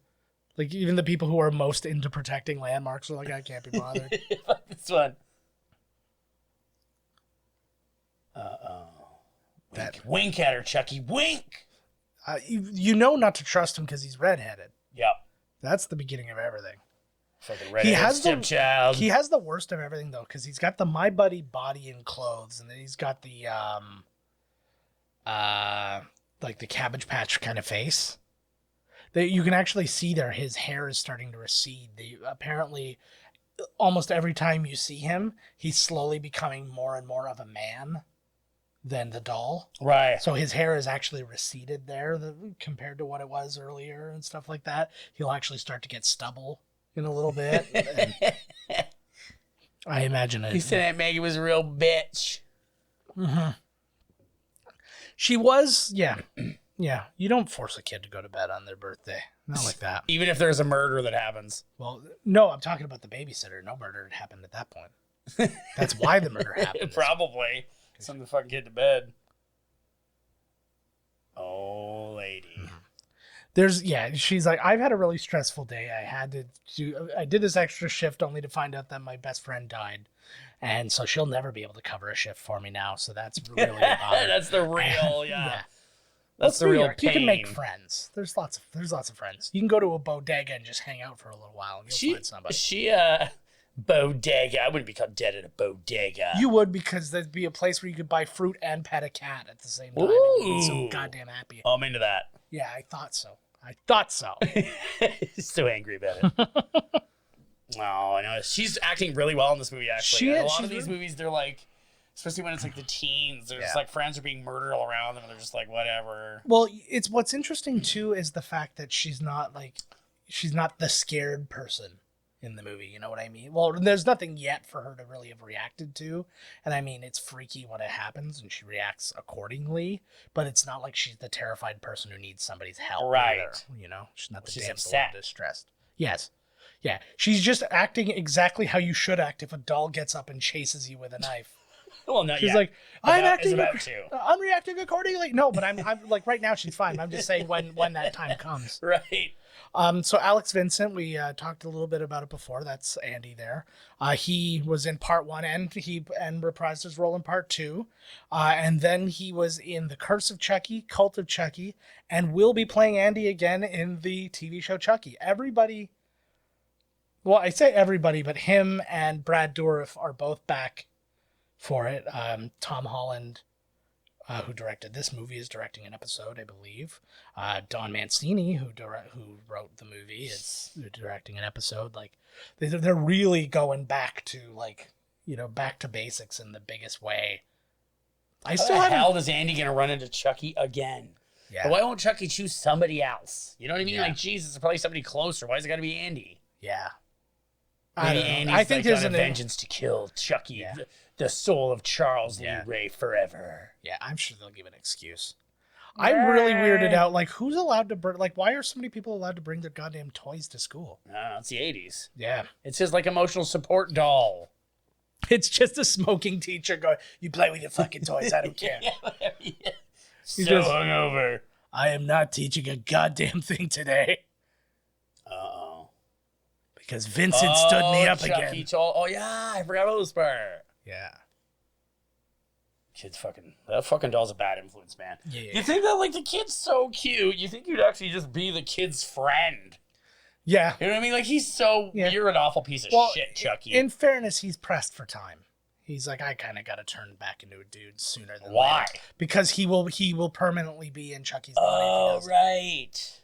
Like even the people who are most into protecting landmarks are like, I can't be bothered. This one. Wink at her, Chucky. Wink. You know not to trust him because he's redheaded. Yep. That's the beginning of everything. He has the worst of everything though, because he's got the My Buddy body and clothes, and then he's got the like the Cabbage Patch kind of face. You can actually see there his hair is starting to recede. Apparently, almost every time you see him, he's slowly becoming more and more of a man than the doll. Right. So his hair is actually receded there compared to what it was earlier and stuff like that. He'll actually start to get stubble in a little bit. I imagine it. He said Aunt Maggie was a real bitch. Mm-hmm. She was, yeah. Yeah, you don't force a kid to go to bed on their birthday. Not like that. Even if there's a murder that happens. Well, no, I'm talking about the babysitter. No murder had happened at that point. That's why the murder happened. Probably. Send the fucking kid to bed. Oh, lady. She's like, I've had a really stressful day. I did this extra shift only to find out that my best friend died. And so she'll never be able to cover a shift for me now. So that's really about That's the real, yeah. That's the real York. pain. You can make friends. There's lots of friends. You can go to a bodega and just hang out for a little while and you'll find somebody. Bodega. I wouldn't be caught dead at a bodega. You would, because there'd be a place where you could buy fruit and pet a cat at the same time. Ooh. And you'd be so goddamn happy. I'm into that. Yeah, I thought so. So angry about it. Oh, I know. She's acting really well in this movie, actually. A lot of these movies, they're like, especially when it's like the teens, they're just like friends are being murdered all around them and they're just like, whatever. Well, it's what's interesting too is the fact that she's not the scared person in the movie. You know what I mean? Well, there's nothing yet for her to really have reacted to. And I mean, it's freaky when it happens and she reacts accordingly, but it's not like she's the terrified person who needs somebody's help. Right. Either, you know, she's not the She's damsel upset. in distress. Yes. Yeah. She's just acting exactly how you should act if a doll gets up and chases you with a knife. Well, not She's yet. like, I'm reacting accordingly. No, but I'm like right now she's fine. I'm just saying when that time comes. Right. So Alex Vincent, we talked a little bit about it before. That's Andy there. He was in part 1 and reprised his role in part 2. And then he was in The Curse of Chucky, Cult of Chucky, and will be playing Andy again in the TV show Chucky. Everybody, well, I say everybody, but him and Brad Dourif are both back for it. Tom Holland, who directed this movie, is directing an episode, I believe. Don Mancini, who wrote the movie, is directing an episode. Like, they're really going back to back to basics in the biggest way. How the hell is Andy gonna run into Chucky again? Yeah. But why won't Chucky choose somebody else? You know what I mean? Yeah. Like, Jesus, it's probably somebody closer. Why is it gotta be Andy? Yeah. Maybe Andy's I think on a vengeance to kill Chucky, Yeah. the soul of Charles Lee Yeah. Ray forever. Yeah, I'm sure they'll give an excuse. I'm really weirded out. Like, who's allowed to bring? Like, why are so many people allowed to bring their goddamn toys to school? I don't know, it's the 80s. Yeah, It's his, like, emotional support doll. it's just a smoking teacher going, "You play with your fucking toys. I don't care. Yeah, whatever. Yeah. So just- hungover. I am not teaching a goddamn thing today Uh-oh. because Vincent stood me up Chucky again." oh, yeah, I forgot about this part. Yeah, That fucking doll's a bad influence, man. Yeah. You think that, like, the kid's so cute, you think you'd actually just be the kid's friend. yeah. You know what I mean? Like, you're an awful piece of shit, Chucky. In fairness, he's pressed for time. He's like, I kind of got to turn back into a dude sooner than Why? later. Because he will permanently be in Chucky's body. if he Oh, doesn't. right.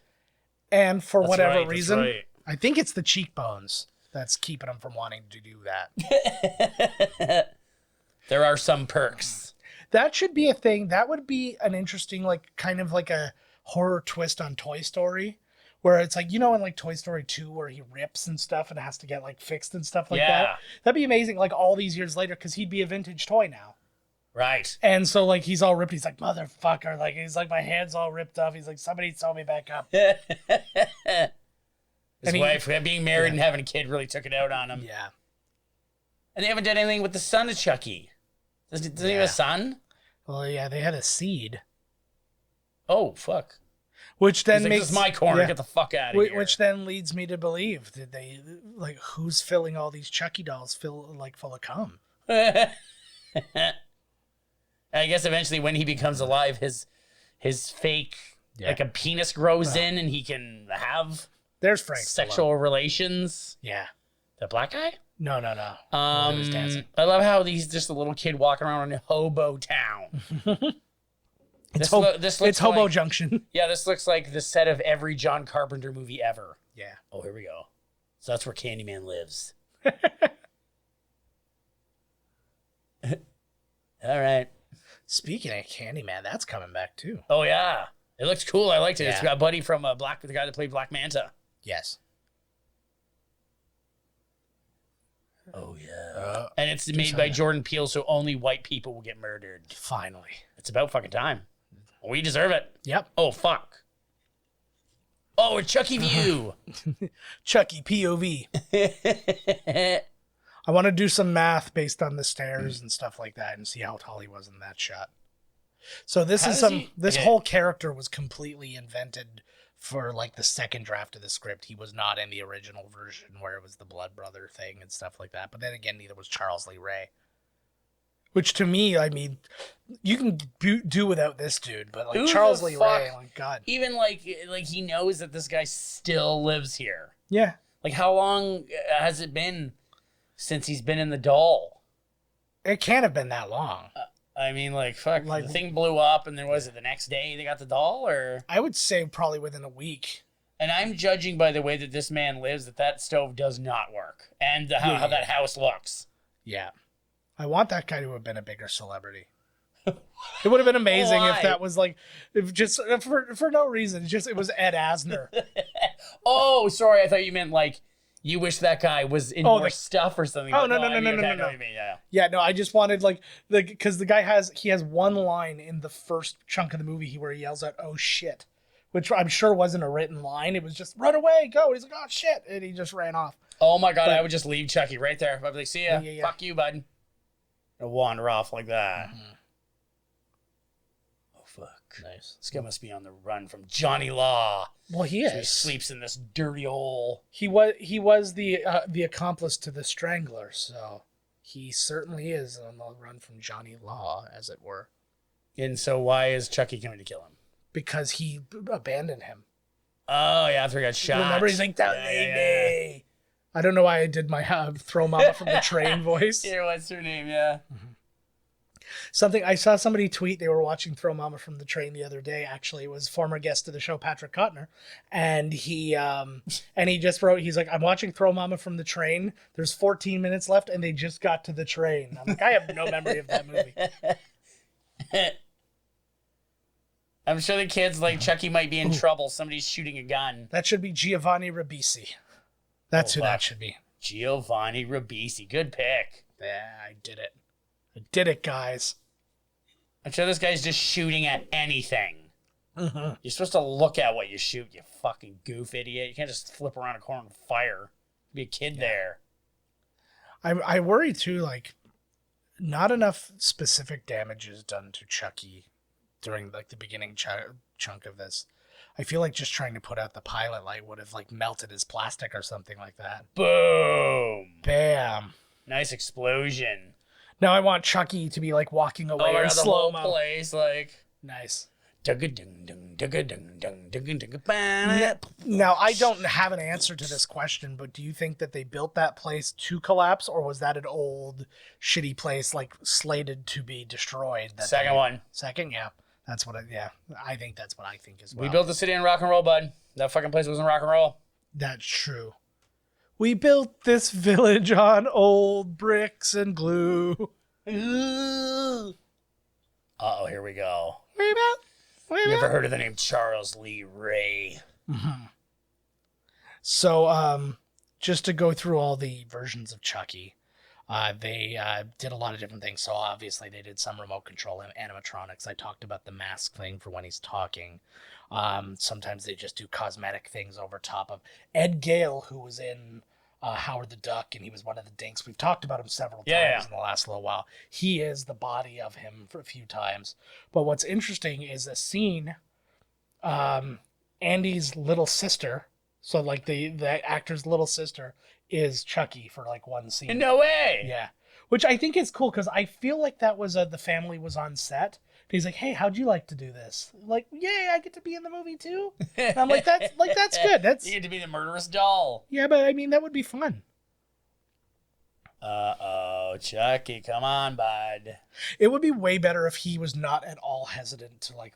And for That's whatever right, that's reason, right. I think it's the cheekbones that's keeping him from wanting to do that. There are some perks. That should be a thing. That would be an interesting, like, kind of like a horror twist on Toy Story, where it's like, in like Toy Story 2 where he rips and stuff and has to get like fixed and stuff like Yeah. that. That'd be amazing, like all these years later, because he'd be a vintage toy now. Right. And so like he's all ripped. He's like, motherfucker. Like, he's like, my hand's all ripped off. He's like, somebody sew me back up. His And wife, being married and having a kid, really took it out on him. Yeah. And they haven't done anything with the son of Chucky. Does he have a son? Well, yeah, they had a seed. Oh, fuck. Which then He's like, makes this is my corner. yeah. Get the fuck out of here. Which then leads me to believe that they like who's filling all these Chucky dolls full of cum. I guess eventually when he becomes alive, his fake, like a penis grows in and he can have There's Frank. sexual relations. Yeah. The black guy? No. He was dancing. I love how he's just a little kid walking around in Hobo Town. It's looks Hobo like, Junction. Yeah, this looks like the set of every John Carpenter movie ever. Yeah. Oh, here we go. So that's where Candyman lives. All right. Speaking of Candyman, that's coming back too. Oh, yeah. It looks cool. I liked it. It's Yeah. got Buddy from the guy that played Black Manta. Yes. Oh, yeah. And it's made by Jordan Peele, so only white people will get murdered. Finally. It's about fucking time. We deserve it. Yep. Oh, fuck. Oh, a Chucky view. Chucky POV. I want to do some math based on the stairs and stuff like that and see how tall he was in that shot. So this whole character was completely invented for like the second draft of the script. He was not in the original version where it was the blood brother thing and stuff like that. But then again, neither was Charles Lee Ray. Which to me, I mean, you can do without this dude, but like Charles Lee Ray, oh my God. Even like he knows that this guy still lives here. Yeah. Like how long has it been since he's been in the doll? It can't have been that long. I mean, like, fuck, the thing blew up, and then was it the next day they got the doll, or? I would say probably within a week. And I'm judging by the way that this man lives that stove does not work, and how that house looks. Yeah. I want that guy to have been a bigger celebrity. It would have been amazing if that was like, if just for no reason, it was Ed Asner. Oh, sorry, I thought you meant like, you wish that guy was in more stuff or something. Oh, no. Yeah, no, I just wanted because the guy has one line in the first chunk of the movie where he yells out, "Oh shit," which I'm sure wasn't a written line. It was just run away, go. He's like, "Oh shit," and he just ran off. Oh my God, I would just leave Chucky right there. I'd be like, see ya, fuck you, bud. And wander off like that. Mm-hmm. Oh fuck. Nice. This guy must be on the run from Johnny Law. Well, he is. So he sleeps in this dirty hole. He was the accomplice to the Strangler, so he certainly is on the run from Johnny Law, as it were. And so why is Chucky coming to kill him? Because he abandoned him. Oh yeah, after he got shot. Remember, he's like, "Don't leave me." I don't know why I did my throw mama from the train voice. Yeah, what's her name? Yeah. Mm-hmm. I saw somebody tweet they were watching Throw Mama from the Train the other day. Actually, it was former guest of the show, Patrick Cotner, and he just wrote, he's like, "I'm watching Throw Mama from the Train. There's 14 minutes left, and they just got to the train." I'm like, I have no memory of that movie. I'm sure the kids like Chucky might be in trouble. Somebody's shooting a gun. That should be Giovanni Ribisi. That's who that should be. Giovanni Ribisi. Good pick. Yeah, I did it. I did it, guys. I'm sure this guy's just shooting at anything. Mm-hmm. You're supposed to look at what you shoot, you fucking goof idiot. You can't just flip around a corner and fire. Be a kid there. I worry, too, like, not enough specific damage is done to Chucky during, like, the beginning chunk of this. I feel like just trying to put out the pilot light would have, like, melted his plastic or something like that. Boom! Bam! Nice explosion. Now I want Chucky to be, like, walking away in slow-mo. The whole place, like... Nice. Now, I don't have an answer to this question, but do you think that they built that place to collapse, or was that an old, shitty place, like, slated to be destroyed? Second one. Second, yeah. That's what I think that's what I think as well. We built the city in rock and roll, bud. That fucking place wasn't rock and roll. That's true. We built this village on old bricks and glue. Uh-oh, here we go. You ever heard of the name Charles Lee Ray? Mm-hmm. So, just to go through all the versions of Chucky, they did a lot of different things. So obviously they did some remote control animatronics. I talked about the mask thing for when he's talking. Sometimes they just do cosmetic things over top of Ed Gale, who was in Howard the Duck, and he was one of the dinks. We've talked about him several times in the last little while. He is the body of him for a few times. But what's interesting is a scene, Andy's little sister, so like the actor's little sister, is Chucky for like one scene. No way! Yeah. Which I think is cool because I feel like that was the family was on set. He's like, "Hey, how'd you like to do this?" Like, "Yay, I get to be in the movie too." And I'm like, that's good. You get to be the murderous doll. Yeah, but I mean that would be fun. Uh-oh, Chucky, come on, bud. It would be way better if he was not at all hesitant to like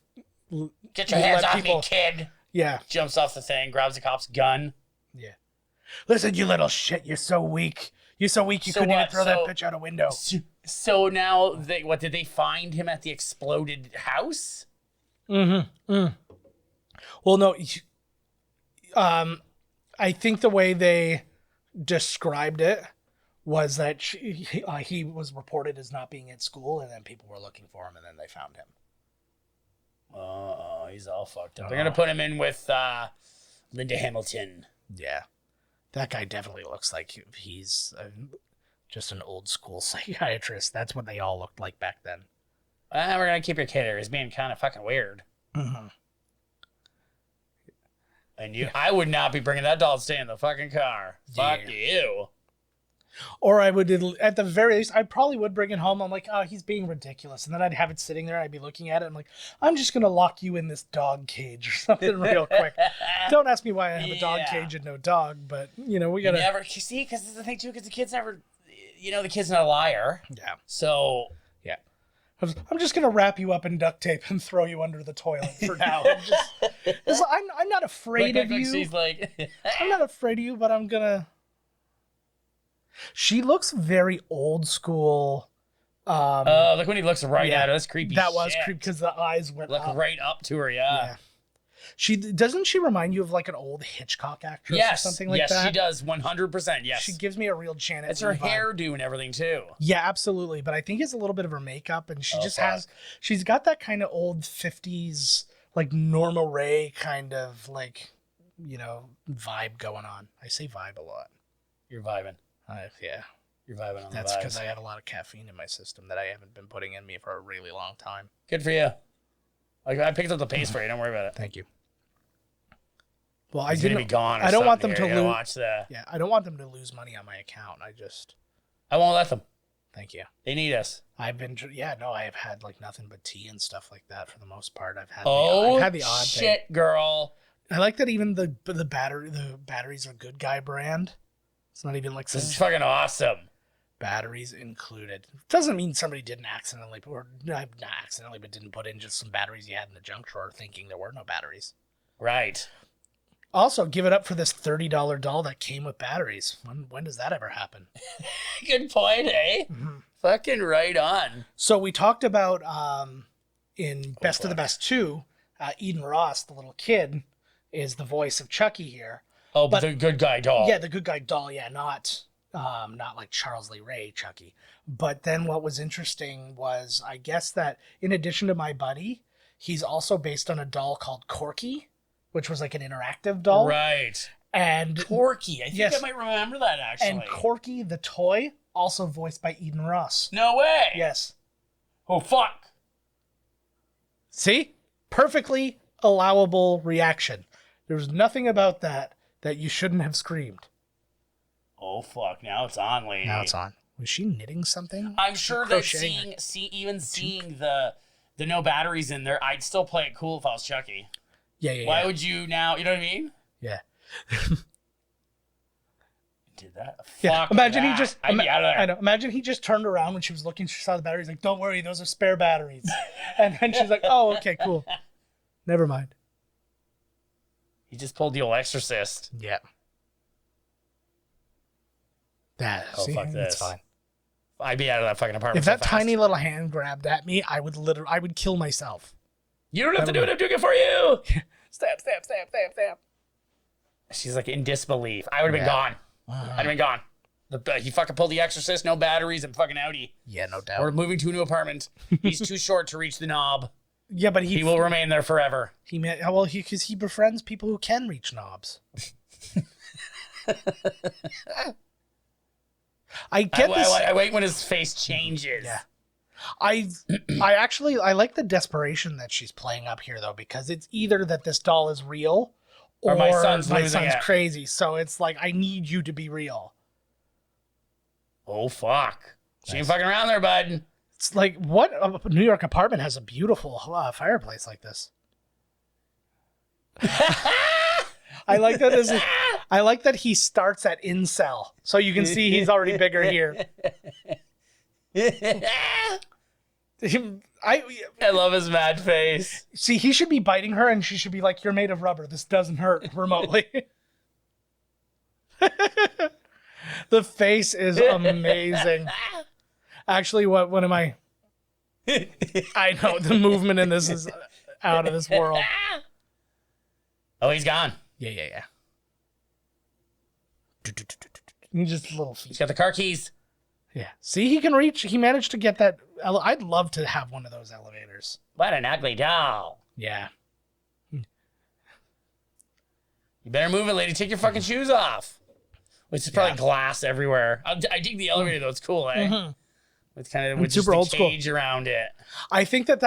get your hands off me, kid. Yeah. Jumps off the thing, grabs the cop's gun. Yeah. Listen, you little shit, you're so weak. You're so weak you couldn't even throw that bitch out a window. So now, did they find him at the exploded house? Mm-hmm. Mm. Well, no. I think the way they described it was that he was reported as not being at school, and then people were looking for him, and then they found him. He's all fucked up. They're gonna put him in with Linda Hamilton. Yeah. That guy definitely looks like he's just an old school psychiatrist. That's what they all looked like back then. We're gonna keep your kid here. He's being kind of fucking weird. Mm-hmm. And I would not be bringing that doll to stay in the fucking car. Yeah. Fuck you. Or I would, at the very least, I probably would bring it home. I'm like, oh, he's being ridiculous. And then I'd have it sitting there. I'd be looking at it. I'm like, I'm just going to lock you in this dog cage or something real quick. Don't ask me why I have a dog cage and no dog, but, we got to. Never, see, because this is the thing, too, because the kid's never, the kid's not a liar. Yeah. So. Yeah. I'm just going to wrap you up in duct tape and throw you under the toilet for now. I'm not afraid of you. She's like. I'm not afraid of you, but I'm going to. She looks very old school. Look when he looks right at her. That's creepy. That was creepy because the eyes went Look up. right up to her, yeah. Doesn't she remind you of like an old Hitchcock actress or something like that? Yes, she does. 100%. Yes. She gives me a real Janet. It's her Leigh vibe. hairdo and everything too. Yeah, absolutely. But I think it's a little bit of her makeup, and she she's got that kind of old 50s like Norma Ray kind of like vibe going on. I say vibe a lot. You're vibing. Yeah. You're vibing on That's the vibes. because I have a lot of caffeine in my system that I haven't been putting in me for a really long time. Good for you. Like I picked up the pace for you. Don't worry about it. Thank you. Well, It's gonna be gone. I don't want them to lose. Watch that. Yeah, I don't want them to lose money on my account. I won't let them. Thank you. They need us. I have had like nothing but tea and stuff like that for the most part. I've had the odd shit, thing. girl. I like that even the batteries are Good Guy brand. It's not even like This is fucking awesome. Batteries included. Doesn't mean somebody didn't accidentally, or not accidentally, but didn't put in just some batteries you had in the junk drawer thinking there were no batteries. Right. Also, give it up for this $30 doll that came with batteries. When does that ever happen? Good point, eh? Mm-hmm. Fucking right on. So we talked about in Best of the Best 2, Eden Ross, the little kid, is the voice of Chucky here. Oh, but the good guy doll. Yeah, the good guy doll. Yeah, not like Charles Lee Ray Chucky. But then what was interesting was, I guess that in addition to My Buddy, he's also based on a doll called Corky, which was like an interactive doll. Right. And Corky. I think I might remember that actually. And Corky, the toy, also voiced by Eden Ross. No way. Yes. Oh, fuck. See? Perfectly allowable reaction. There was nothing about that you shouldn't have screamed. Oh, fuck. Now it's on, lady. Now it's on. Was she knitting something? I'm sure that seeing the no batteries in there, I'd still play it cool if I was Chucky. Yeah. Why would you now? You know what I mean? Yeah. Did that? Yeah. Fuck Imagine that. he just. I'd be out of there. I know. Imagine he just turned around when she was looking. She saw the batteries. Like, don't worry, those are spare batteries. And then she's like, "Oh, okay, cool. Never mind." He just pulled the old Exorcist. Yeah. Fuck this. That's fine. I'd be out of that fucking apartment. If that tiny little hand grabbed at me, I would kill myself. You don't have to do it. I'm doing it for you. Stab. She's like in disbelief. I would have been gone. I'd have been gone. He fucking pulled the Exorcist, no batteries, and fucking outie. Yeah, no doubt. We're moving to a new apartment. He's too short to reach the knob. Yeah, but he will remain there forever. Because he befriends people who can reach knobs. I wait when his face changes. Yeah. I like the desperation that she's playing up here though, because it's either that this doll is real or my son's crazy. So it's like, I need you to be real. Oh fuck. She ain't fucking around there, bud. It's like, what a New York apartment has a beautiful fireplace like this? I like that he starts at incel, so you can see he's already bigger here. I love his mad face. See, he should be biting her, and she should be like, "You're made of rubber. This doesn't hurt remotely." The face is amazing. Actually, what am I? I know the movement in this is out of this world. Oh, he's gone. Yeah. He just little feet. He's got the car keys. Yeah. See, he can reach. He managed to get that. I'd love to have one of those elevators. What an ugly doll. Yeah. You better move it, lady. Take your fucking shoes off. Which is probably glass everywhere. I dig the elevator though. It's cool, eh? Mm-hmm. It's kind of with super just old a school. cage around it. I think that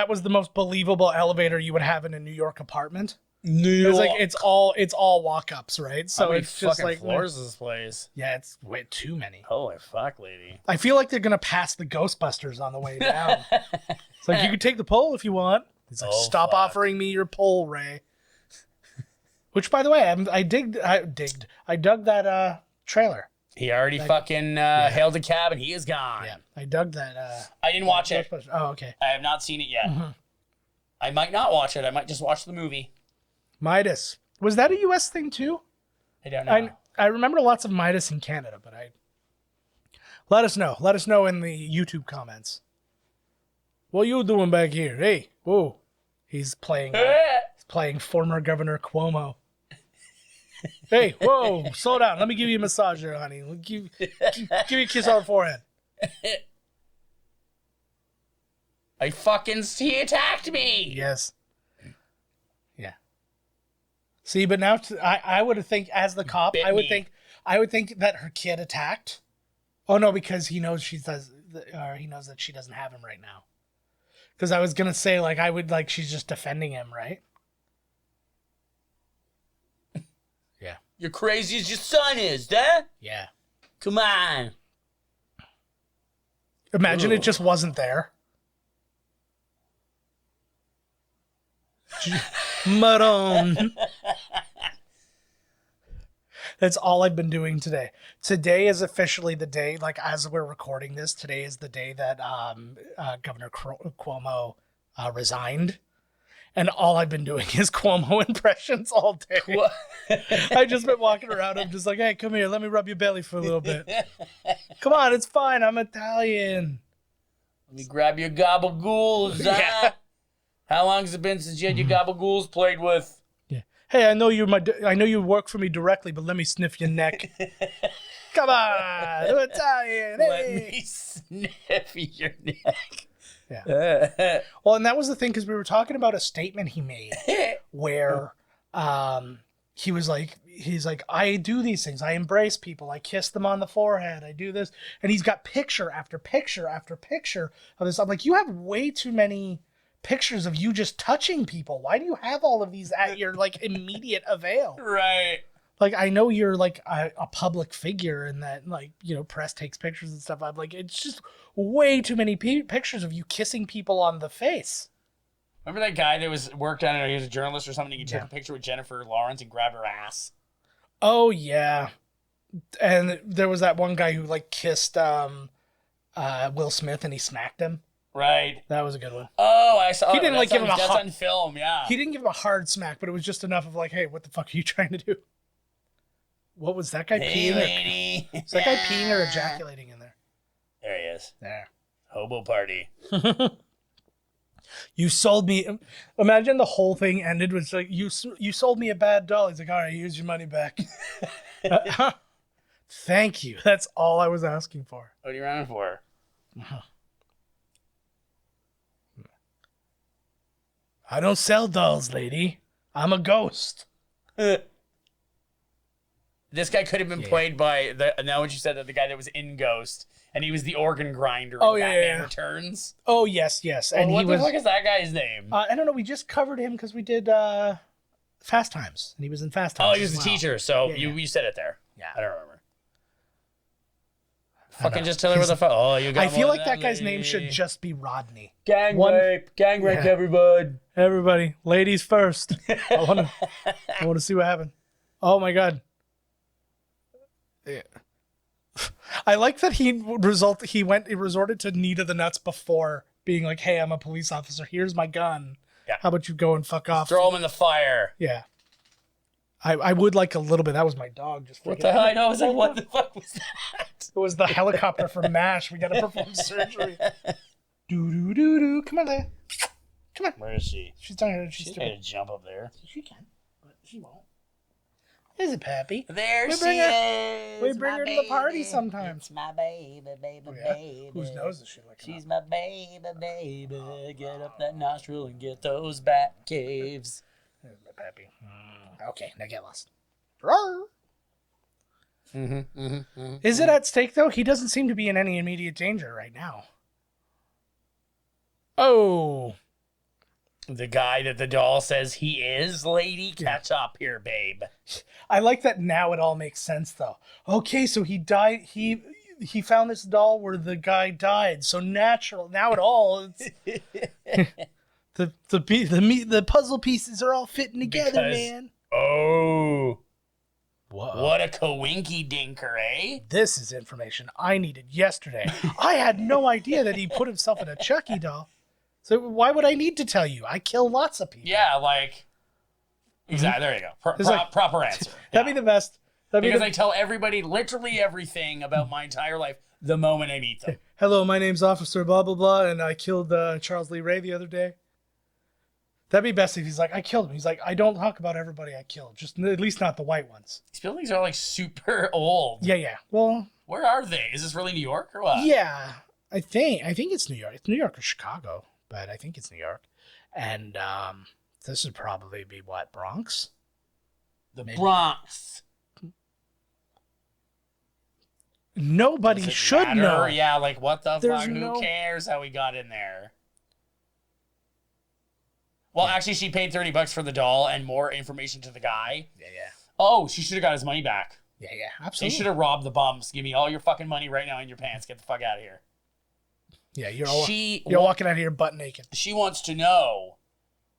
was the most believable elevator you would have in a New York apartment. It's like it's all walk-ups, right? So How many it's just fucking like floors is this place? Yeah, it's way too many. Holy fuck, lady. I feel like they're gonna pass the Ghostbusters on the way down. It's like you can take the pole if you want. He's like, stop offering me your pole, Ray. Which, by the way, I dug that trailer. He already fucking hailed a cab and he is gone. Yeah, I dug that. I didn't watch it. Oh, okay. I have not seen it yet. I might not watch it. I might just watch the movie. Midas. Was that a U.S. thing too? I don't know. I remember lots of Midas in Canada, but let us know. Let us know in the YouTube comments. What you doing back here? Hey, whoa. He's playing former Governor Cuomo. Hey, whoa, slow down. Let me give you a massage there, honey. Give you a kiss on the forehead. He attacked me. Yes. Yeah. See, but now I would think, as the cop, I would think that her kid attacked. Oh no, because he knows he knows that she doesn't have him right now. Because I was gonna say, like, she's just defending him, right? Yeah. You're crazy as your son is, huh? Yeah. Come on. Imagine it just wasn't there. Maroon. That's all I've been doing today. Today is officially the day, like as we're recording this, today is the day that Governor Cuomo resigned. And all I've been doing is Cuomo impressions all day. I've just been walking around. I'm just like, hey, come here. Let me rub your belly for a little bit. Come on, it's fine. I'm Italian. Let me grab your gabagools, huh? Yeah. How long has it been since you had your gabagools played with? Yeah. Hey, I know you work for me directly, but let me sniff your neck. Come on, I'm Italian. Hey. Let me sniff your neck. Yeah. Well, and that was the thing, because we were talking about a statement he made where he's like, I do these things. I embrace people. I kiss them on the forehead. I do this. And he's got picture after picture after picture of this. I'm like, you have way too many pictures of you just touching people. Why do you have all of these at your like immediate avail? Right. Like, I know you're like a public figure and that, like, you know, press takes pictures and stuff. I'm like, it's just way too many pictures of you kissing people on the face. Remember that guy that worked on it? He was a journalist or something. He took a picture with Jennifer Lawrence and grabbed her ass. Oh yeah, and there was that one guy who like kissed Will Smith and he smacked him. Right. That was a good one. Oh, I saw. He didn't like give him that's on film. Yeah. He didn't give him a hard smack, but it was just enough of like, hey, what the fuck are you trying to do? What was that guy peeing? Lady. Is that guy peeing or ejaculating in there? There he is. There. Hobo party. You sold me. Imagine the whole thing ended with like, you sold me a bad doll. He's like, all right, here's your money back. Thank you. That's all I was asking for. What are you running for? I don't sell dolls, lady. I'm a ghost. This guy could have been played by now when you said that, the guy that was in Ghost, and he was the organ grinder in Batman Returns. Oh yes. And what the fuck is that guy's name? I don't know. We just covered him because we did Fast Times, and he was in Fast Times. Oh, he was the teacher. So you said it there. Yeah, I don't remember. Fucking just tell her what the fuck. Oh, you got. I feel like that guy's name should just be Rodney. Gang rape, everybody. Everybody, ladies first. I want to see what happened. Oh my god. Yeah. I like that he resorted to knee to the nuts before being like, hey, I'm a police officer. Here's my gun. Yeah. How about you go and fuck off? Throw him in the fire. Yeah. I would like a little bit. That was my dog. Just what the hell? I know. I was like, what the fuck was that? It was the helicopter from MASH. We got to perform surgery. Do. Come on, Leia. Come on. Where is she? She's down here. She's trying to jump up there. She can, but she won't. Is it Pappy? There We she bring is. We bring my her to the party baby. sometimes. It's my baby, baby, Yeah. baby. Whose nose is she licking She's up? my baby, baby. Get up that nostril and get those bat caves. There's my Pappy. Okay, now get lost. Is it at stake, though? He doesn't seem to be in any immediate danger right now. Oh. The guy that the doll says he is, lady, catch up here, babe. I like that now it all makes sense, though. Okay, so he died. He found this doll where the guy died. So natural. Now it all. The puzzle pieces are all fitting together, man. Oh. Whoa. What a coinky dinker, eh? This is information I needed yesterday. I had no idea that he put himself in a Chucky doll. So why would I need to tell you? I kill lots of people. Yeah, like... Exactly, there you go. Proper answer. That'd be the best. Because I tell everybody literally everything about my entire life the moment I meet them. Hello, my name's Officer blah, blah, blah, and I killed Charles Lee Ray the other day. That'd be best if he's like, I killed him. He's like, I don't talk about everybody I killed. Just at least not the white ones. These buildings are like super old. Yeah. Well... Where are they? Is this really New York or what? Yeah. I think it's New York. It's New York or Chicago, but I think it's New York. And this would probably be what, Bronx? Maybe. Bronx. Nobody should matter? know. Yeah, like what the There's fuck? Who cares how we got in there? Well, actually, she paid $30 for the doll and more information to the guy. Yeah. Oh, she should have got his money back. Yeah, They absolutely. should have robbed the bums. Give me all your fucking money right now in your pants. Get the fuck out of here. Yeah, you're walking out of here butt naked. She wants to know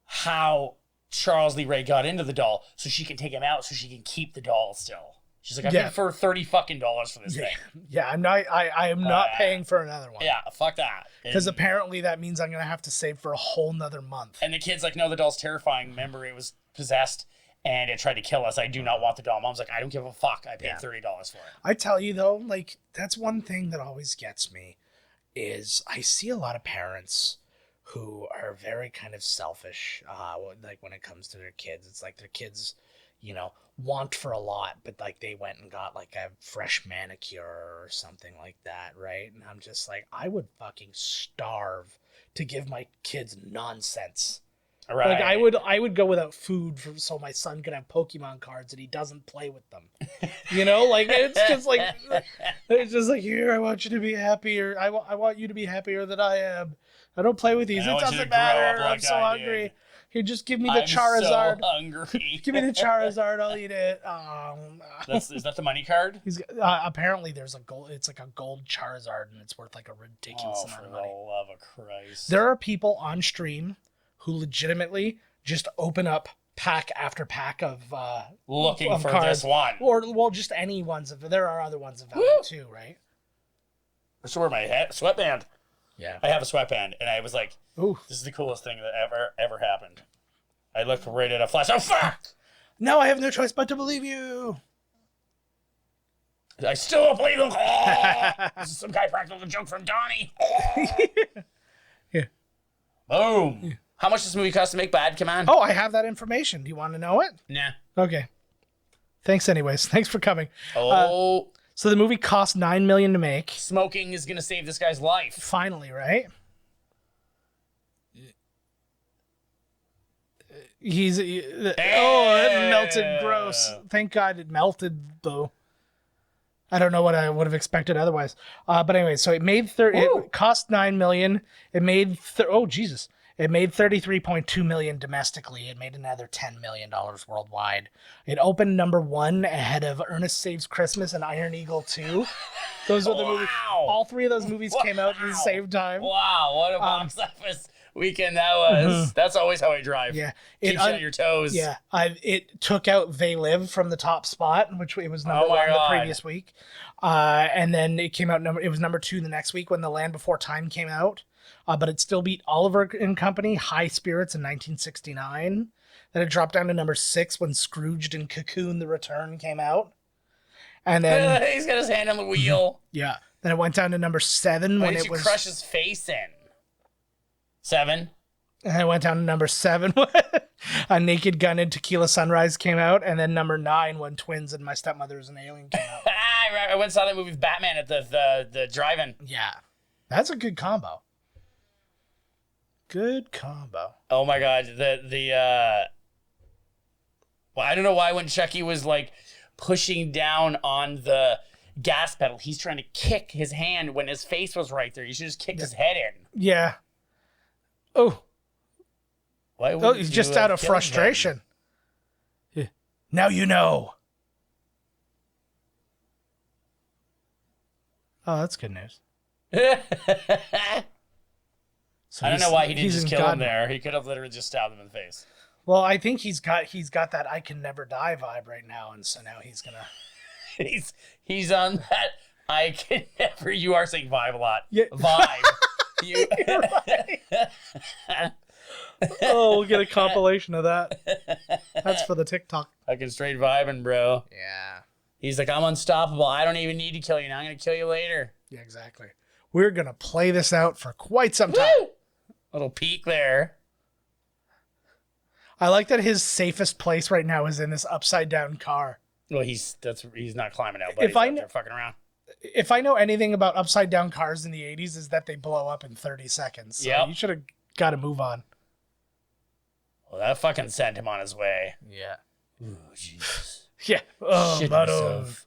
how Charles Lee Ray got into the doll so she can take him out so she can keep the doll still. She's like, I paid for $30 fucking for this thing. Yeah, I'm not. I am not paying for another one. Yeah, fuck that. Because apparently that means I'm gonna have to save for a whole nother month. And the kid's like, no, the doll's terrifying. Remember, it was possessed and it tried to kill us. I do not want the doll. Mom's like, I don't give a fuck. I paid $30 for it. I tell you though, like that's one thing that always gets me is I see a lot of parents who are very kind of selfish. Like when it comes to their kids, it's like their kids, want for a lot, but like they went and got like a fresh manicure or something like that, right? And I'm just like, I would fucking starve to give my kids nonsense. Right. Like I would go without food so my son could have Pokemon cards and he doesn't play with them. Like it's just like here, I want you to be happier. I want you to be happier than I am. I don't play with these. It doesn't matter. I'm so hungry. Here, just give me the Charizard. I'm so hungry. Give me the Charizard. I'll eat it. Is that the money card? Apparently, there's a gold. It's like a gold Charizard, and it's worth like a ridiculous amount of money. For the love of Christ! There are people on stream who legitimately just open up pack after pack of looking for cards, this one, or just any ones of. There are other ones of value too, right? I should wear my sweatband. Yeah, I have a sweatband, and I was like, "Ooh, this is the coolest thing that ever happened." I looked right at a flash. Oh fuck! Now I have no choice but to believe you. I still don't believe him. Oh, this is some guy practicing a joke from Donnie. Oh. Yeah. Boom. Yeah. How much does this movie cost to make? Bad, come on. Oh, I have that information. Do you want to know it? Nah. Okay. Thanks anyways. Thanks for coming. Oh. So the movie cost $9 million to make. Smoking is going to save this guy's life. Finally, right? It melted gross. Thank God it melted, though. I don't know what I would have expected otherwise. But anyway, so it made it cost $9 million. It made It made $33.2 million domestically. It made another $10 million worldwide. It opened number 1 ahead of Ernest Saves Christmas and Iron Eagle 2. Those are the movies. All 3 of those movies came out at the same time. Wow, what a box office weekend that was. That's always how I drive. Yeah. Keeps you on your toes. Yeah. It took out They Live from the top spot, which it was number 1 the previous week. And then it came out it was number 2 the next week when The Land Before Time came out. But it still beat Oliver and Company, High Spirits in 1969. Then it dropped down to number 6 when Scrooged and Cocoon: The Return came out. And then he's got his hand on the wheel. Yeah. Then it went down to number 7 when it was crush his face in. 7. And I went down to number 7. A Naked Gun and Tequila Sunrise came out. And then number 9, when Twins and My Stepmother is an Alien came out. I went and saw that movie with Batman at the drive-in. Yeah. That's a good combo. Good combo. Oh my god, well, I don't know why when Chucky was like pushing down on the gas pedal, he's trying to kick his hand when his face was right there. He should just kicked his head in. Yeah. Oh. Why Oh, he's just out of frustration. Yeah. Now you know. Oh, that's good news. So I don't know why he didn't just kill him God there. He could have literally just stabbed him in the face. Well, I think he's got that I can never die vibe right now, and so now he's gonna. he's on that I can never. You are saying vibe a lot. Yeah. Vibe. You. You're right. Oh, we'll get a compilation of that. That's for the TikTok. Fucking straight vibing, bro. Yeah. He's like, I'm unstoppable. I don't even need to kill you now. I'm gonna kill you later. Yeah, exactly. We're gonna play this out for quite some time. Woo! Little peek there. I like that his safest place right now is in this upside down car. Well, he's not climbing out, but If he's I out kn- there fucking around. If I know anything about upside down cars in the 80s, is that they blow up in 30 seconds. So Yep. you should have got to move on. Well, that fucking sent him on his way. Yeah. Ooh, Jesus. Yeah. Oh, Shit but himself.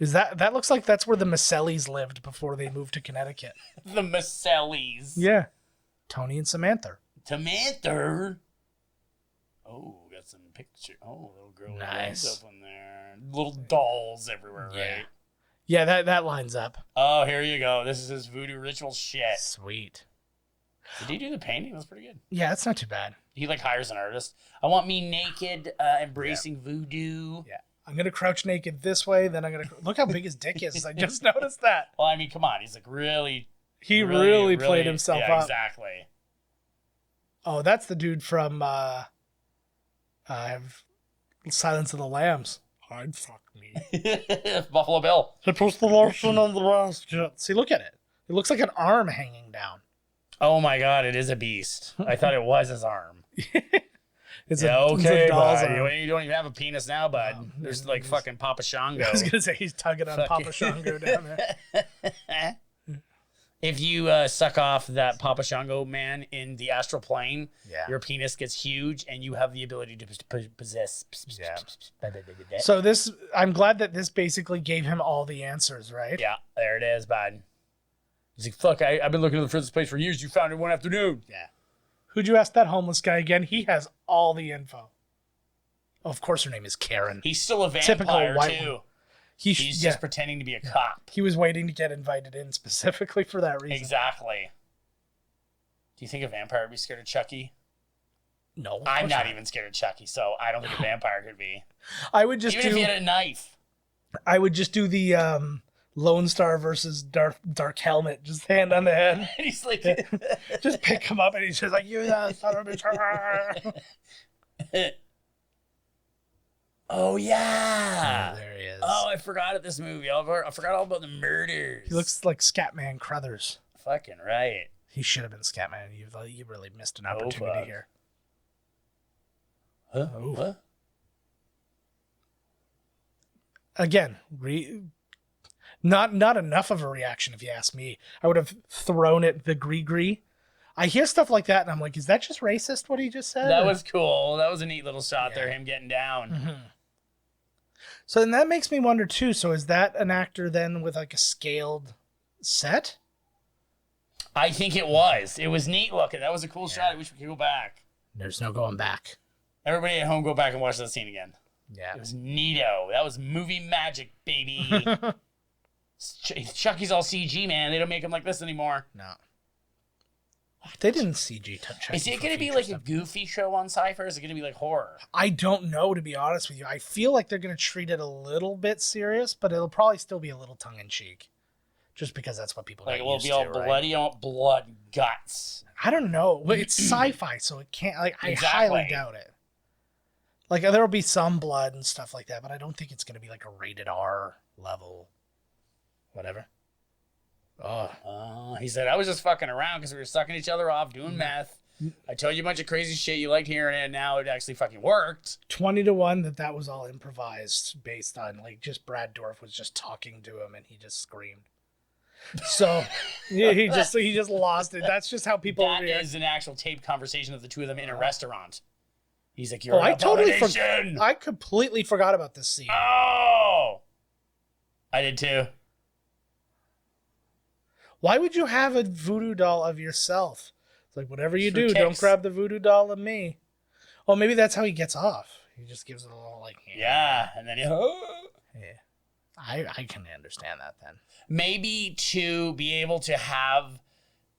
is that looks like that's where the Masellis lived before they moved to Connecticut. The Masellis. Yeah. Tony and Samantha. Samantha. Oh, got some picture. Oh, little girl. Nice. Lines up in there. Little dolls everywhere, Yeah. right? Yeah, that lines up. Oh, here you go. This is his voodoo ritual shit. Sweet. Did he do the painting? That's pretty good. Yeah, it's not too bad. He like hires an artist. I want me naked, embracing voodoo. Yeah. I'm going to crouch naked this way, then I'm going to... Look how big his dick is. I just noticed that. Well, I mean, come on. He's like really... He really played himself yeah, up. Exactly. Oh, that's the dude from Silence of the Lambs. I'd fuck me. Buffalo Bill. It puts the lotion on the basket. See, look at it. It looks like an arm hanging down. Oh my god, it is a beast. I thought it was his arm. It's Yeah, a okay, doll's bud. arm. You don't even have a penis now, bud. No, There's like fucking Papa Shango. I was gonna say he's tugging on Papa Shango down there. If you suck off that Papa Shango man in the astral plane, Yeah. your penis gets huge and you have the ability to possess. Yeah. So this, I'm glad that this basically gave him all the answers, right? Yeah, there it is, bud. He's like, fuck, I've been looking for this place for years. You found it one afternoon. Yeah. Who'd you ask that homeless guy again? He has all the info. Oh, of course her name is Karen. He's still a Typical vampire, white too. one. He's just pretending to be a cop. He was waiting to get invited in specifically for that reason. Exactly. Do you think a vampire would be scared of Chucky? No. of I'm course not even scared of Chucky, so I don't think a vampire could be. I would just Even if do. he had a knife. I would just do the Lone Star versus Dark Helmet, just hand on the head. And he's like, Just pick him up and he's just like, you that son of a bitch. oh yeah. There he is. Oh, I forgot of this movie. I forgot all about the murders. He looks like Scatman Crothers. fucking right. He should have been Scatman. You really missed an opportunity fuck. here. Huh? Ooh. What? Again, not enough of a reaction if you ask me. I would have thrown it the gree. I hear stuff like that and I'm like, is that just racist what he just said? That was cool. That was a neat little shot there, Yeah. him getting down. Mm-hmm. So then that makes me wonder too. So is that an actor then with like a scaled set? I think it was. It was neat looking. That was a cool shot. I wish we could go back. There's no going back. Everybody at home, go back and watch that scene again. Yeah. It was neato. That was movie magic, baby. Chucky's all CG, man. They don't make him like this anymore. No. They didn't CG Chucky. Is it for going to be future like stuff. a goofy show on Sci-Fi, or is it going to be like horror? I don't know, to be honest with you. I feel like they're going to treat it a little bit serious, but it'll probably still be a little tongue-in-cheek. Just because that's what people Like, get will it used be all to, right? bloody, all blood and guts? I don't know. But it's sci-fi, so it can't... Like, I Exactly. highly doubt it. Like, there will be some blood and stuff like that, but I don't think it's going to be like a rated R level. Whatever. Oh. He said, I was just fucking around because we were sucking each other off, doing meth. I told you a bunch of crazy shit you liked hearing it, and now it actually fucking worked. 20-1 that was all improvised based on like just Brad Dourif was just talking to him and he just screamed. So yeah, he just lost it. That's just how people That react. is an actual taped conversation of the two of them in a restaurant. He's like, "You're an I totally abomination." I completely forgot about this scene. Oh, I did too. Why would you have a voodoo doll of yourself? It's like, whatever you For do, kicks. don't grab the voodoo doll of me. Oh, maybe that's how he gets off. He just gives it a little like, Yeah, and then yeah. I can understand that then. maybe to be able to have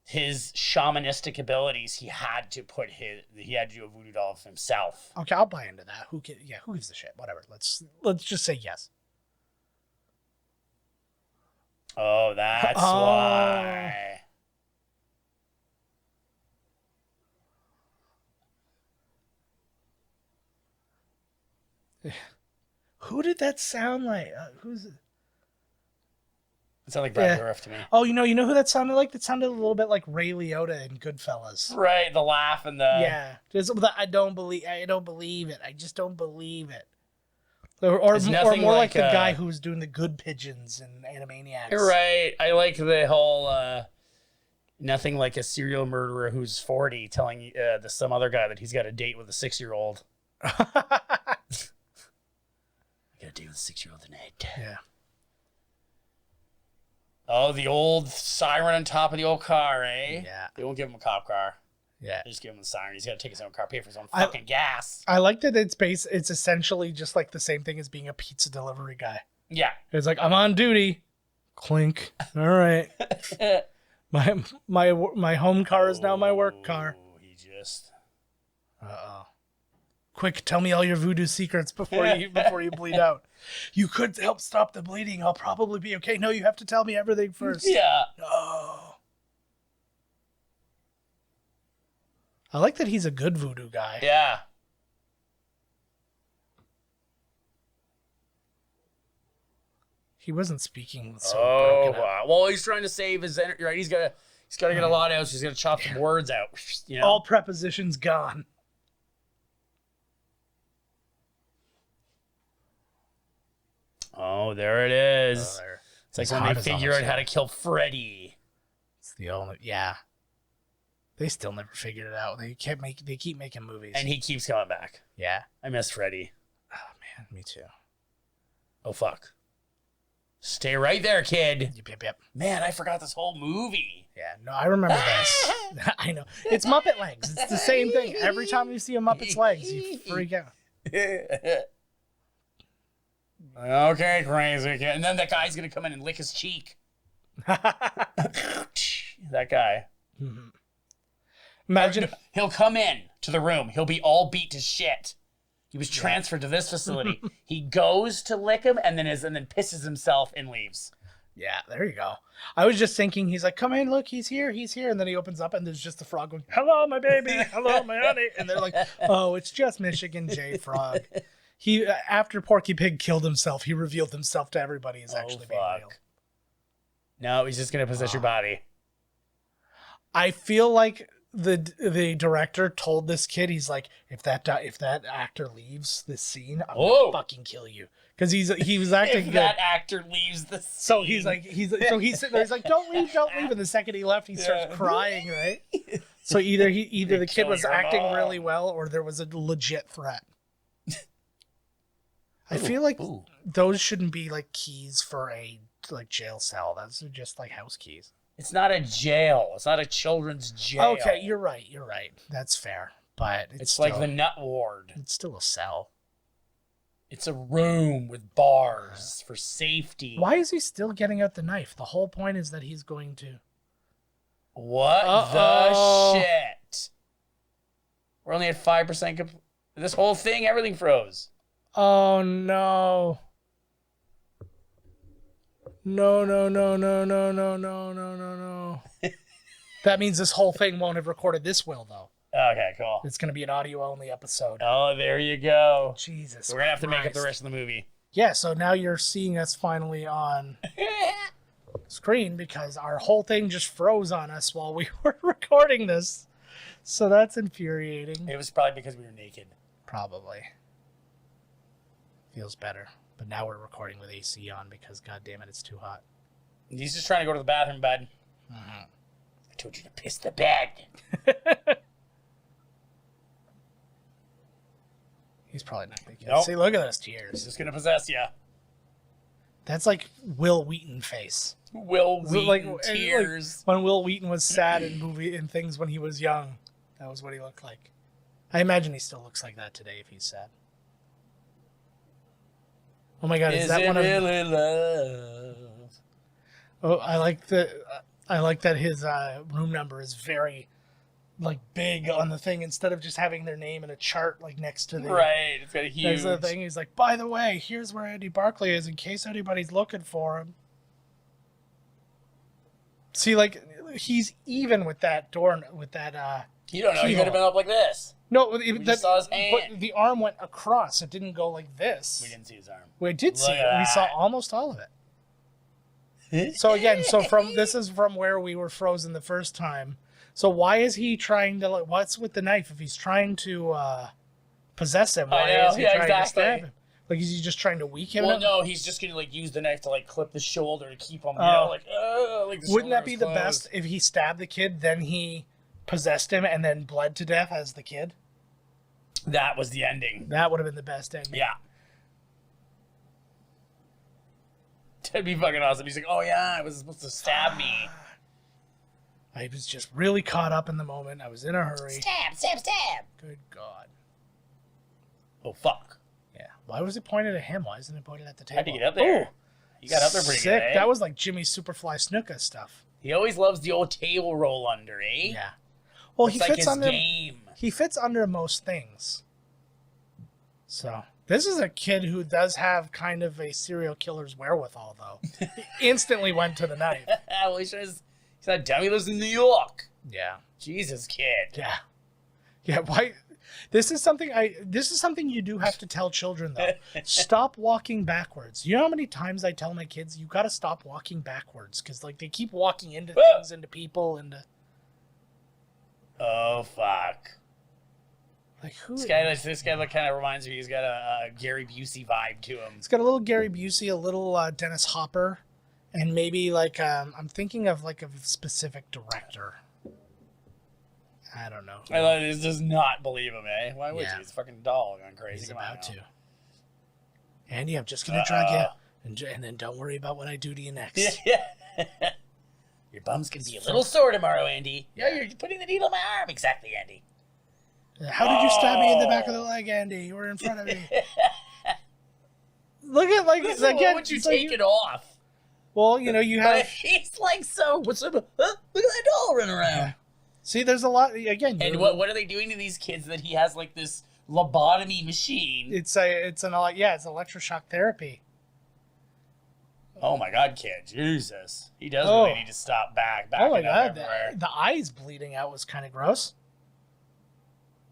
his shamanistic abilities, he had to do a voodoo doll of himself. Okay, I'll buy into that. Who gives a shit? Whatever. Let's just say yes. Oh, that's why. Who did that sound like? Who's it? It sounded like Brad Dourif to me. Oh, you know who that sounded like? That sounded a little bit like Ray Liotta in Goodfellas. Right, the laugh and the Yeah, just I don't believe it. I just don't believe it. Or It's more nothing like like, the guy who was doing the good pigeons in Animaniacs. You're right. I like the whole nothing like a serial murderer who's 40 telling some other guy that he's got a date with a 6-year-old. I got a date with a 6-year-old tonight. Yeah. Oh, the old siren on top of the old car, eh? Yeah. They won't give him a cop car. Yeah. They just give him the siren. He's got to take his own car, pay for his own fucking gas. I like that it's essentially just like the same thing as being a pizza delivery guy. Yeah. It's like, I'm on duty. Clink. All right. My home car is now my work car. Oh, he just... Uh-oh. Quick, tell me all your voodoo secrets before you bleed out. You could help stop the bleeding. I'll probably be okay. No, you have to tell me everything first. Yeah. No. I like that he's a good voodoo guy. Yeah. He wasn't speaking so broken up. Well, he's trying to save his energy, right? He's got to get a lot out, so he's got to chop some words out. You know? All prepositions gone. Oh, there it is. It's like His when heart they is figure out almost how there. to kill Freddy. It's the only, yeah. They still never figured it out. They keep making movies. And he keeps coming back. Yeah. I miss Freddy. Oh man, me too. Oh, fuck. Stay right there, kid. Yep. Man, I forgot this whole movie. Yeah, no, I remember this. I know. It's Muppet legs. It's the same thing. Every time you see a Muppet's legs, you freak out. Okay, crazy kid. And then that guy's going to come in and lick his cheek. That guy. Imagine. He'll come in to the room. He'll be all beat to shit. He was transferred to this facility. He goes to lick him and then pisses himself and leaves. Yeah, there you go. I was just thinking, he's like, come in, look, he's here. And then he opens up and there's just the frog going, hello, my baby. Hello, my honey. And they're like, oh, it's just Michigan J Frog. He, after Porky Pig killed himself, he revealed himself to everybody as actually being real. No, he's just going to possess your body. I feel like the director told this kid, he's like, if that actor leaves this scene, I'm gonna fucking kill you, because he was acting If that actor leaves the scene. So he's sitting there, he's like, don't leave, and the second he left, he starts crying, right? So either the kid was acting really well, or there was a legit threat. I feel like those shouldn't be like keys for a jail cell. Those are just like house keys. It's not a jail. It's not a children's jail. Okay, you're right. That's fair. But it's like the nut ward. It's still a cell. It's a room with bars for safety. Why is he still getting out the knife? The whole point is that he's going to... What the shit? We're only at 5%. This whole thing, everything froze. Oh, no. No. That means this whole thing won't have recorded. This will, though. Okay, cool. It's going to be an audio-only episode. Oh, there you go. Jesus We're going to have to make up the Christ. rest of the movie. Yeah, so now you're seeing us finally on screen because our whole thing just froze on us while we were recording this. So that's infuriating. It was probably because we were naked. Probably. Feels better. But now we're recording with AC on because, god damn it, it's too hot. He's just trying to go to the bathroom, bud. Mm-hmm. I told you to piss the bed. He's probably not going to get Nope. See, look at those He's tears. just gonna possess you. That's like Will Wheaton face. Will Wheaton Like tears. when Will Wheaton was sad in things when he was young. That was what he looked like. I imagine he still looks like that today if he's sad. Oh my god, is that it one of really love? Oh, I like that his room number is very like big on the thing instead of just having their name in a chart like next to the Right, it's got a huge. next to the thing. He's like, by the way, here's where Andy Barclay is in case anybody's looking for him. See, like he's even with that door with that. You don't know. He keyhole. could have been up like this. No, just saw his hand. But the arm went across. It didn't go like this. We didn't see his arm. We did see Look it. at We saw that. almost all of it. So again, this is from where we were frozen the first time. So why is he trying to like? What's with the knife? If he's trying to possess him, why is he trying to stab him? Like is he just trying to weak him? Well, no, he's just gonna like use the knife to like clip the shoulder to keep him. You Oh. know, like the Wouldn't that shoulder be is the closed. best if he stabbed the kid, then he possessed him, and then bled to death as the kid? That was the ending. That would have been the best ending. Yeah. That'd be fucking awesome. He's like, oh yeah, I was supposed to stab me. I was just really caught up in the moment. I was in a hurry. Stab. Good God. Oh fuck. Yeah. Why was it pointed at him? Why isn't it pointed at the table? How'd you get up there? Ooh, You got up there pretty sick. good, eh? That was like Jimmy Superfly Snuka stuff. He always loves the old table roll under, eh? Yeah. Well, It's he like fits his under. game. He fits under most things. So this is a kid who does have kind of a serial killer's wherewithal, though. He instantly went to the knife. Well, he's that dummy lives in New York. Yeah. Jesus, kid. Yeah. Yeah. Why? This is something you do have to tell children though. Stop walking backwards. You know how many times I tell my kids you got to stop walking backwards because like they keep walking into things, into people, into. Oh fuck. Like who? This guy kind of reminds me. He's got a Gary Busey vibe to him. It's got a little Gary Busey, a little Dennis Hopper, and maybe like I'm thinking of like a specific director. I don't know. I does not believe him, eh? Why would Yeah. you? He's a fucking doll going crazy. He's Come on about now. to. Andy, I'm just gonna drug you, and then don't worry about what I do to you next. Yeah. Your bum's gonna be a little sore tomorrow, Andy. Yeah, you're putting the needle in my arm. Exactly, Andy. How did you stab me in the back of the leg, Andy? You were in front of me. Look at like Listen, again. why would you it's like take it off? Well, you know you have. He's like, so what's up? Look at that doll running around. See, there's a lot again. And what are they doing to these kids that he has like this lobotomy machine? It's electroshock therapy. Oh my god, kid, Jesus, he does Oh. really need to stop backing Oh my up god, everywhere. the eyes bleeding out was kind of gross.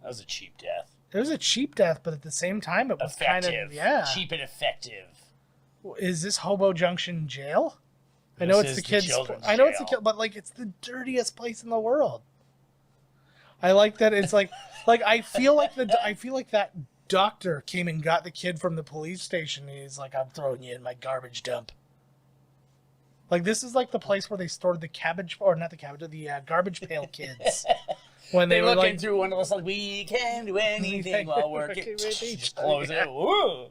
That was a cheap death. It was a cheap death, but at the same time, it was kind Effective, of cheap and effective. Is this Hobo Junction jail? I know This it's the is the kids. children's I know it's the jail. kid, but like it's the dirtiest place in the world. I like that it's like I feel like that doctor came and got the kid from the police station. And he's like, I'm throwing you in my garbage dump. Like this is like the place where they stored the garbage pail kids. When They were looking like, through one of those like, we can do anything while working. Just close it. Yeah. Woo.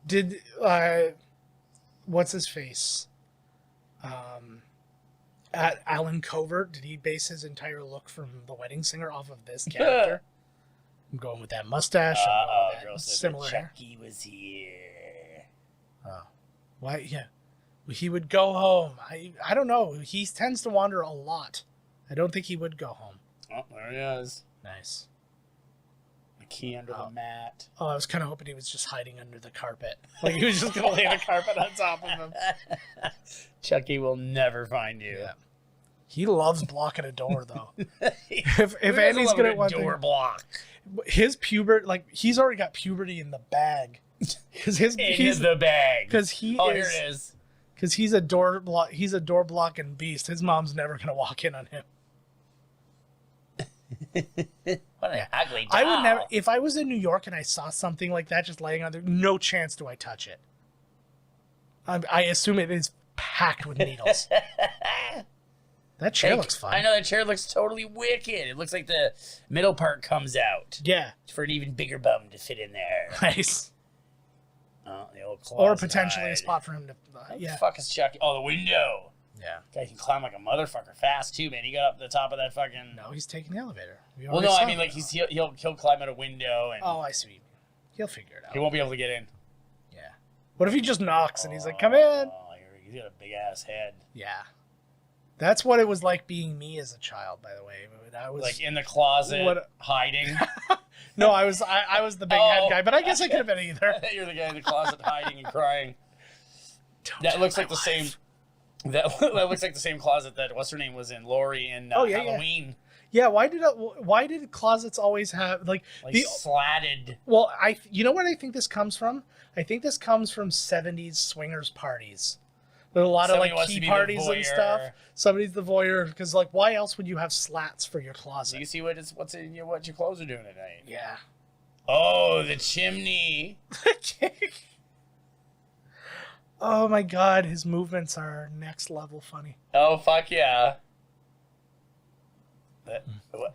Did what's his face? At Alan Covert, did he base his entire look from The Wedding Singer off of this character? I'm going with that mustache. I'm going with that Girl said similar that hair. Chucky was here. Oh, why? Yeah, he would go home. I don't know. He tends to wander a lot. I don't think he would go home. Oh, there he is. Nice. The key under the mat. Oh, I was kind of hoping he was just hiding under the carpet. Like he was just going to lay the carpet on top of him. Chucky will never find you. Yeah. He loves blocking a door, though. if Who doesn't Andy's love good a at one door thing, block. his puberty, like he's already got puberty in the bag. Because In the bag. Because he Oh, is. here it is. Because he's a door block. He's a door blocking beast. His mom's never gonna walk in on him. What an ugly doll. I would never, if I was in New York and I saw something like that just laying on there, no chance do I touch it. I assume it is packed with needles. That chair looks fun. I know, that chair looks totally wicked. It looks like the middle part comes out. Yeah. For an even bigger bum to fit in there. Nice. Oh, the old Or closet potentially hide. a spot for him to, What yeah. the fuck is Chucky? Oh, the window. Yeah. Guy can climb like a motherfucker fast too, man. He got up to the top of that fucking. No, he's taking the elevator. Well, no, I mean like he'll climb out a window and Oh, I see. He'll figure it out. he won't be able to get in. Yeah. What if he just knocks and he's like, "Come in"? Oh, he's got a big ass head. Yeah. That's what it was like being me as a child, by the way. I was Like in the closet, hiding. No, I was the big head guy, but I guess I could have been either. You're the guy in the closet hiding and crying. Don't That tell looks my like the wife. same. That looks like the same closet that what's her name was in, Lori in Yeah. Halloween. Yeah, why did closets always have like the slatted? Well, you know what I think this comes from? I think this comes from 70s swingers parties. There are a lot Somebody of wants like to key be the parties and voyeur. stuff. Somebody's the voyeur because like why else would you have slats for your So closet? you see what your clothes are doing tonight. Yeah. Oh, the chimney. Oh my god, his movements are next level funny. Oh fuck yeah.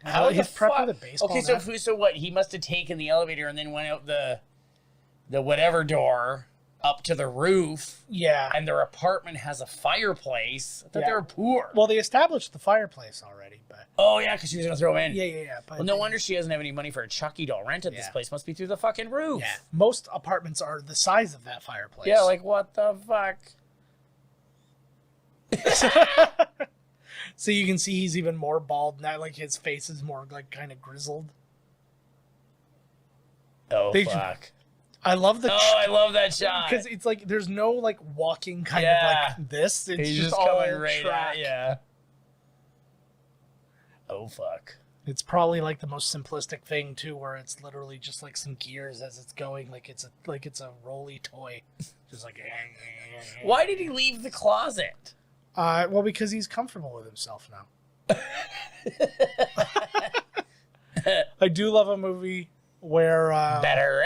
How he's the prepped fuck? with a baseball Okay, bat. so what? He must have taken the elevator and then went out the whatever door up to the roof. Yeah. And their apartment has a fireplace. I thought Yeah. they were poor. Well, they established the fireplace already, but Oh yeah, because she was gonna throw in. yeah. But Well, no wonder she doesn't have any money for a Chucky doll rented. This Yeah. place must be through the fucking roof. Yeah, most apartments are the size of that fireplace. Yeah, like what the fuck? So you can see he's even more bald now. Like his face is more like kind of grizzled. Oh They- fuck! I love the Oh, I love that shot. because it's like there's no like walking kind Yeah. of like this. It's He's just just all coming right track. at ya. Oh fuck! It's probably like the most simplistic thing too, where it's literally just like some gears as it's going, like it's a rolly toy, just like. Why did he leave the closet? Well, because he's comfortable with himself now. I do love a movie where Better.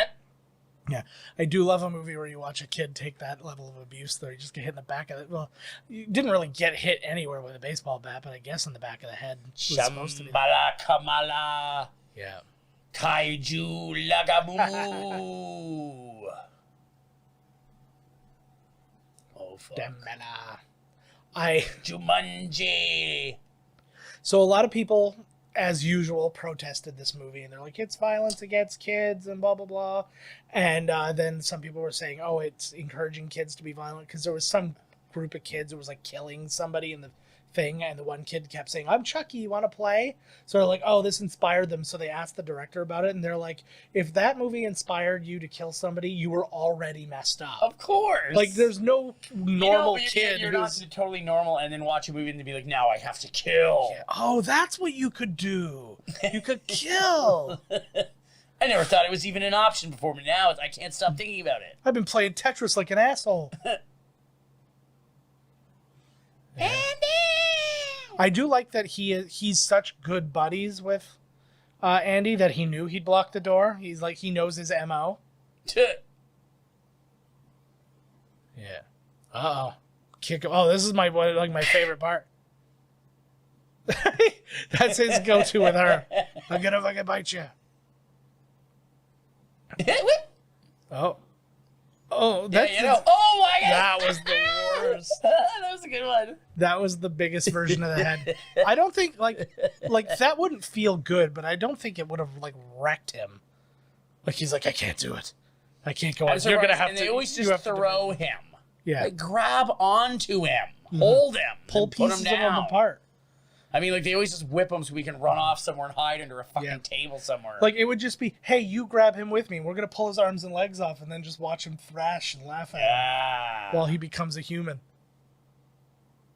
yeah, I do love a movie where you watch a kid take that level of abuse, though. You just get hit in the back of it. Well, you didn't really get hit anywhere with a baseball bat, but I guess in the back of the head. Was supposed to be. Shambhala Kamala Yeah. Kaiju Lagamu. Oh fuck! Demela. Jumanji. So a lot of people, as usual, protested this movie, and they're like, it's violence against kids and blah, blah, blah. And then some people were saying, oh, it's encouraging kids to be violent, because there was some group of kids who was like killing somebody in the thing, and the one kid kept saying, I'm Chucky, you want to play? So they're like, oh, this inspired them. So they asked the director about it, and they're like, if that movie inspired you to kill somebody, you were already messed up. Of course. Like, there's no normal kid You're who's... not totally normal, and then watch a movie and be like, now I have to kill. Oh, that's what you could do. You could kill. I never thought it was even an option before, but now I can't stop thinking about it. I've been playing Tetris like an asshole. I do like that he's such good buddies with Andy that he knew he'd block the door. He's like, he knows his MO. Yeah. Uh-oh. Kick him. Oh, this is my favorite part. That's his go-to with her. I'm gonna fucking bite you. Oh. Oh, that's Oh my god! that was the worst. That was a good one. That was the biggest version of the head. I don't think like that wouldn't feel good, but I don't think it would have like wrecked him. Like he's like, I can't do it. I can't go on. You're gonna have and to. They always you just have to throw him. Yeah. Like grab onto him, hold him, pull and put pieces him of down. him apart. I mean, like they always just whip him so we can run off somewhere and hide under a fucking Yeah. table somewhere. Like it would just be, hey, you grab him with me. We're gonna pull his arms and legs off, and then just watch him thrash and laugh at him yeah. while he becomes a human.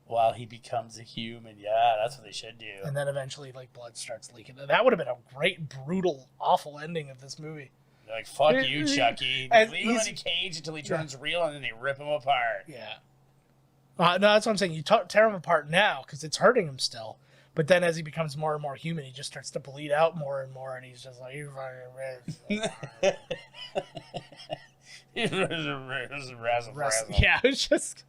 While he becomes a human, yeah, that's what they should do. And then eventually, like blood starts leaking. That would have been a great, brutal, awful ending of this movie. They're like, fuck you, Chucky. And Leave him in he's- a cage until he turns real, and then they rip him apart. Yeah. No, that's what I'm saying. You tear him apart now because it's hurting him still. But then as he becomes more and more human, he just starts to bleed out more and more, and he's just like, you fucking bitch. Yeah, it's just...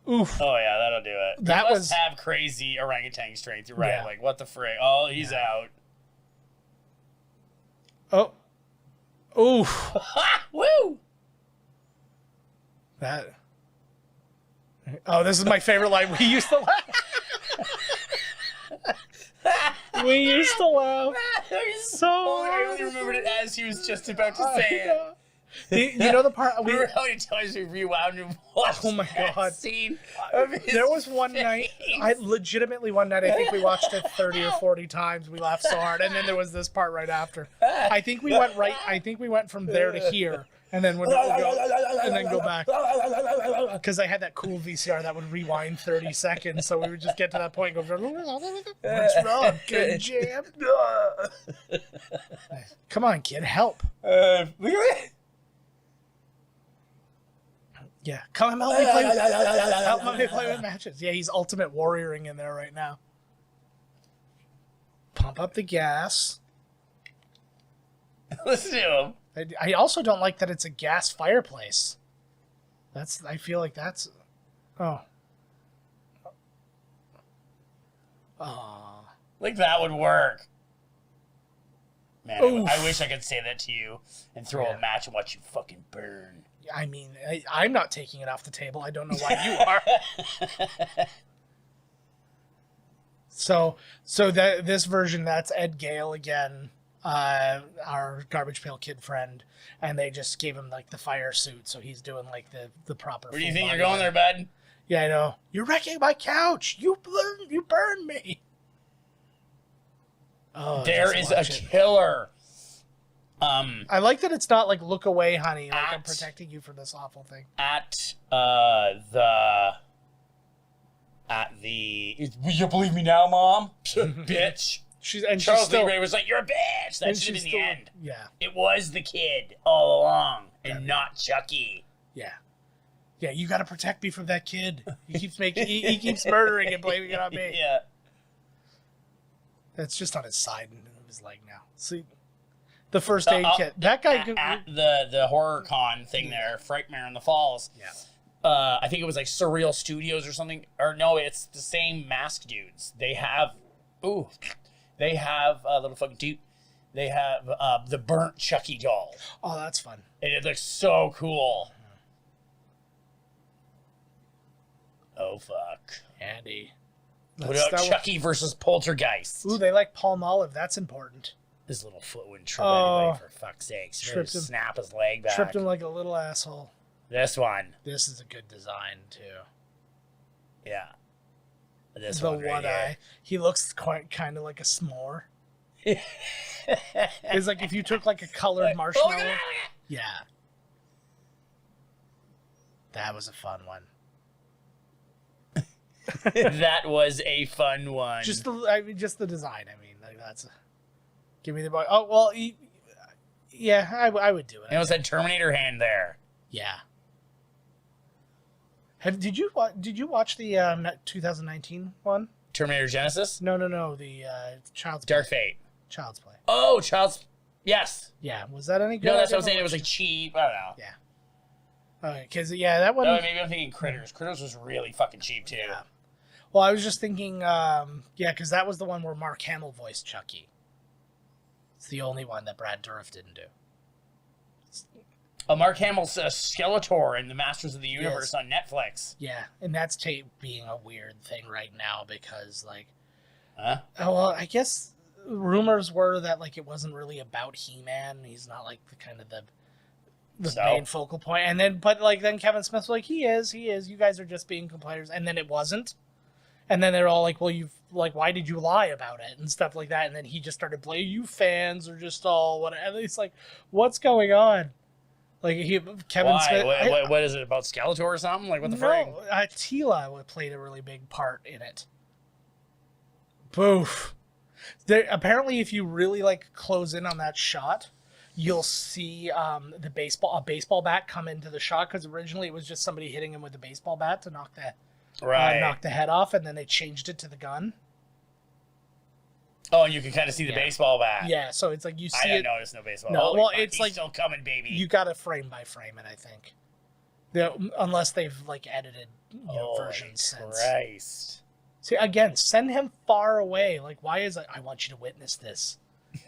Oof. Oh yeah, that'll do it. That He was must have crazy orangutan strength. You're right. Yeah. Like what the frick? Oh, he's out. oh, oof. Woo! That. Oh, this is my favorite line. We used to laugh. We used to laugh so I hard. only remembered it as he was just about to say it. You know the part we Remember how many times we rewound and watched Oh my that God. scene of his there was one face? night, I think we watched it 30 or 40 times. We laughed so hard, and then there was this part right after. I think we went from there to here, and then go back. Because I had that cool VCR that would rewind 30 seconds, so we would just get to that point and go, what's wrong? Good jam. Come on, kid, help. Look at it. Yeah, come help me play with matches. Yeah, he's ultimate warrioring in there right now. Pump up the gas. Listen to him. I also don't like that it's a gas fireplace. I feel like that's... Oh. Like that would work. Man, I wish I could say that to you and throw a match and watch you fucking burn. I mean, I'm not taking it off the table. I don't know why you are. So this version, that's Ed Gale again, our Garbage Pail Kid friend, and they just gave him like the fire suit, so he's doing like the proper. Where do you think you're going there, bud? Yeah, I know. You're wrecking my couch. You burned me. Oh, there is a killer. I like that it's not like look away, honey. Like I'm protecting you from this awful thing. At the will you believe me now, Mom? Bitch. Charles Lee Ray was like, "You're a bitch." That should have been the end. Yeah. It was the kid all along, and not Chucky. Yeah. Yeah, you got to protect me from that kid. He keeps he keeps murdering and blaming it on me. Yeah. That's just on his side of his leg now. See, the first aid kit. That guy at the horror con thing there, Frightmare in the Falls. Yeah. I think it was like Surreal Studios or something. Or no, it's the same mask dudes. They have little fucking dude. They have the burnt Chucky doll. Oh, that's fun. And it looks so cool. Oh fuck. Andy. What about Chucky versus Poltergeist? Ooh, they like Palmolive. That's important. His little foot wouldn't trip anybody, for fuck's sake. Tripped him. Snap his leg back. Tripped him like a little asshole. This one. This is a good design, too. Yeah. This the one right one here. eye. He looks quite kind of like a s'more. It's like if you took like a colored marshmallow. Yeah. That was a fun one. That was a fun one. Just the design. I mean, like that's. Give me the boy. Oh well, yeah, I would do it. It was a Terminator hand there. Yeah. Did you watch the 2019 one? Terminator Genesis? No, the Child's Dark Play. Fate. Child's Play. Oh, Yes. Yeah, was that any good? No, that's what I'm saying. It was like cheap. I don't know. Yeah. Okay, because that one. No, maybe I'm thinking Critters. Critters was really fucking cheap too. Yeah. Well, I was just thinking, because that was the one where Mark Hamill voiced Chucky. It's the only one that Brad Dourif didn't do. Mark Hamill's Skeletor in the Masters of the Universe on Netflix. Yeah, and that's being a weird thing right now because, like... Huh? Oh, well, I guess rumors were that, like, it wasn't really about He-Man. He's not, like, the main focal point. And then, then Kevin Smith was like, he is. You guys are just being complainers. And then it wasn't. And then they're all like, well, why did you lie about it? And stuff like that. And then he just started blaming, you fans are just all whatever. And it's like, what's going on? Like, Kevin Smith. What is it about Skeletor or something? Like, what the frig? No, Tila played a really big part in it. Boof. Apparently, if you really, close in on that shot, you'll see a baseball bat come into the shot, because originally it was just somebody hitting him with a baseball bat to knock Right. knocked the head off, and then they changed it to the gun. Oh, and you can kind of see the baseball bat. Yeah, so it's like you see I didn't it. notice no baseball. No, Holy well, fuck, it's he's like still coming, baby. You got to frame by frame it, I think. Unless they've like edited versions since. Christ. See, again, send him far away. Like, why is it? I want you to witness this.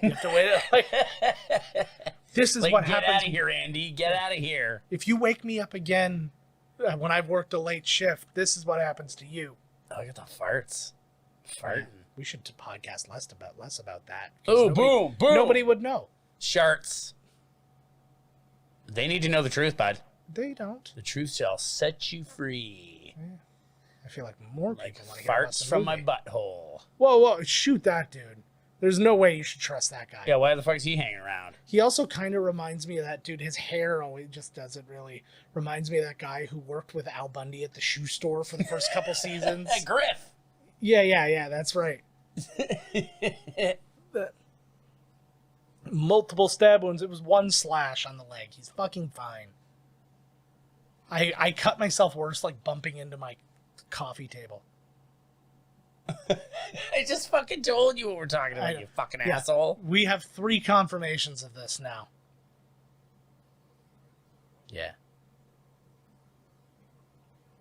You have to wait. Like, this is like, what get happens. out of here, Andy. Get out of here. If you wake me up again when I've worked a late shift, this is what happens to you. Oh, look at the farts. Farting. We should podcast less about that. Oh, boom, boom. Nobody would know. Sharts. They need to know the truth, bud. They don't. The truth shall set you free. I feel like more Like people want to hear about farts the from my movie. butthole. Whoa, shoot that dude. There's no way you should trust that guy. Yeah, why the fuck is he hanging around? He also kind of reminds me of that dude. His hair always just doesn't really. Reminds me of that guy who worked with Al Bundy at the shoe store for the first couple seasons. Hey, Griff. Yeah, that's right. Multiple stab wounds. It was one slash on the leg. He's fucking fine. I cut myself worse, like bumping into my coffee table. I just fucking told you what we're talking about, you fucking asshole. We have 3 confirmations of this now. Yeah.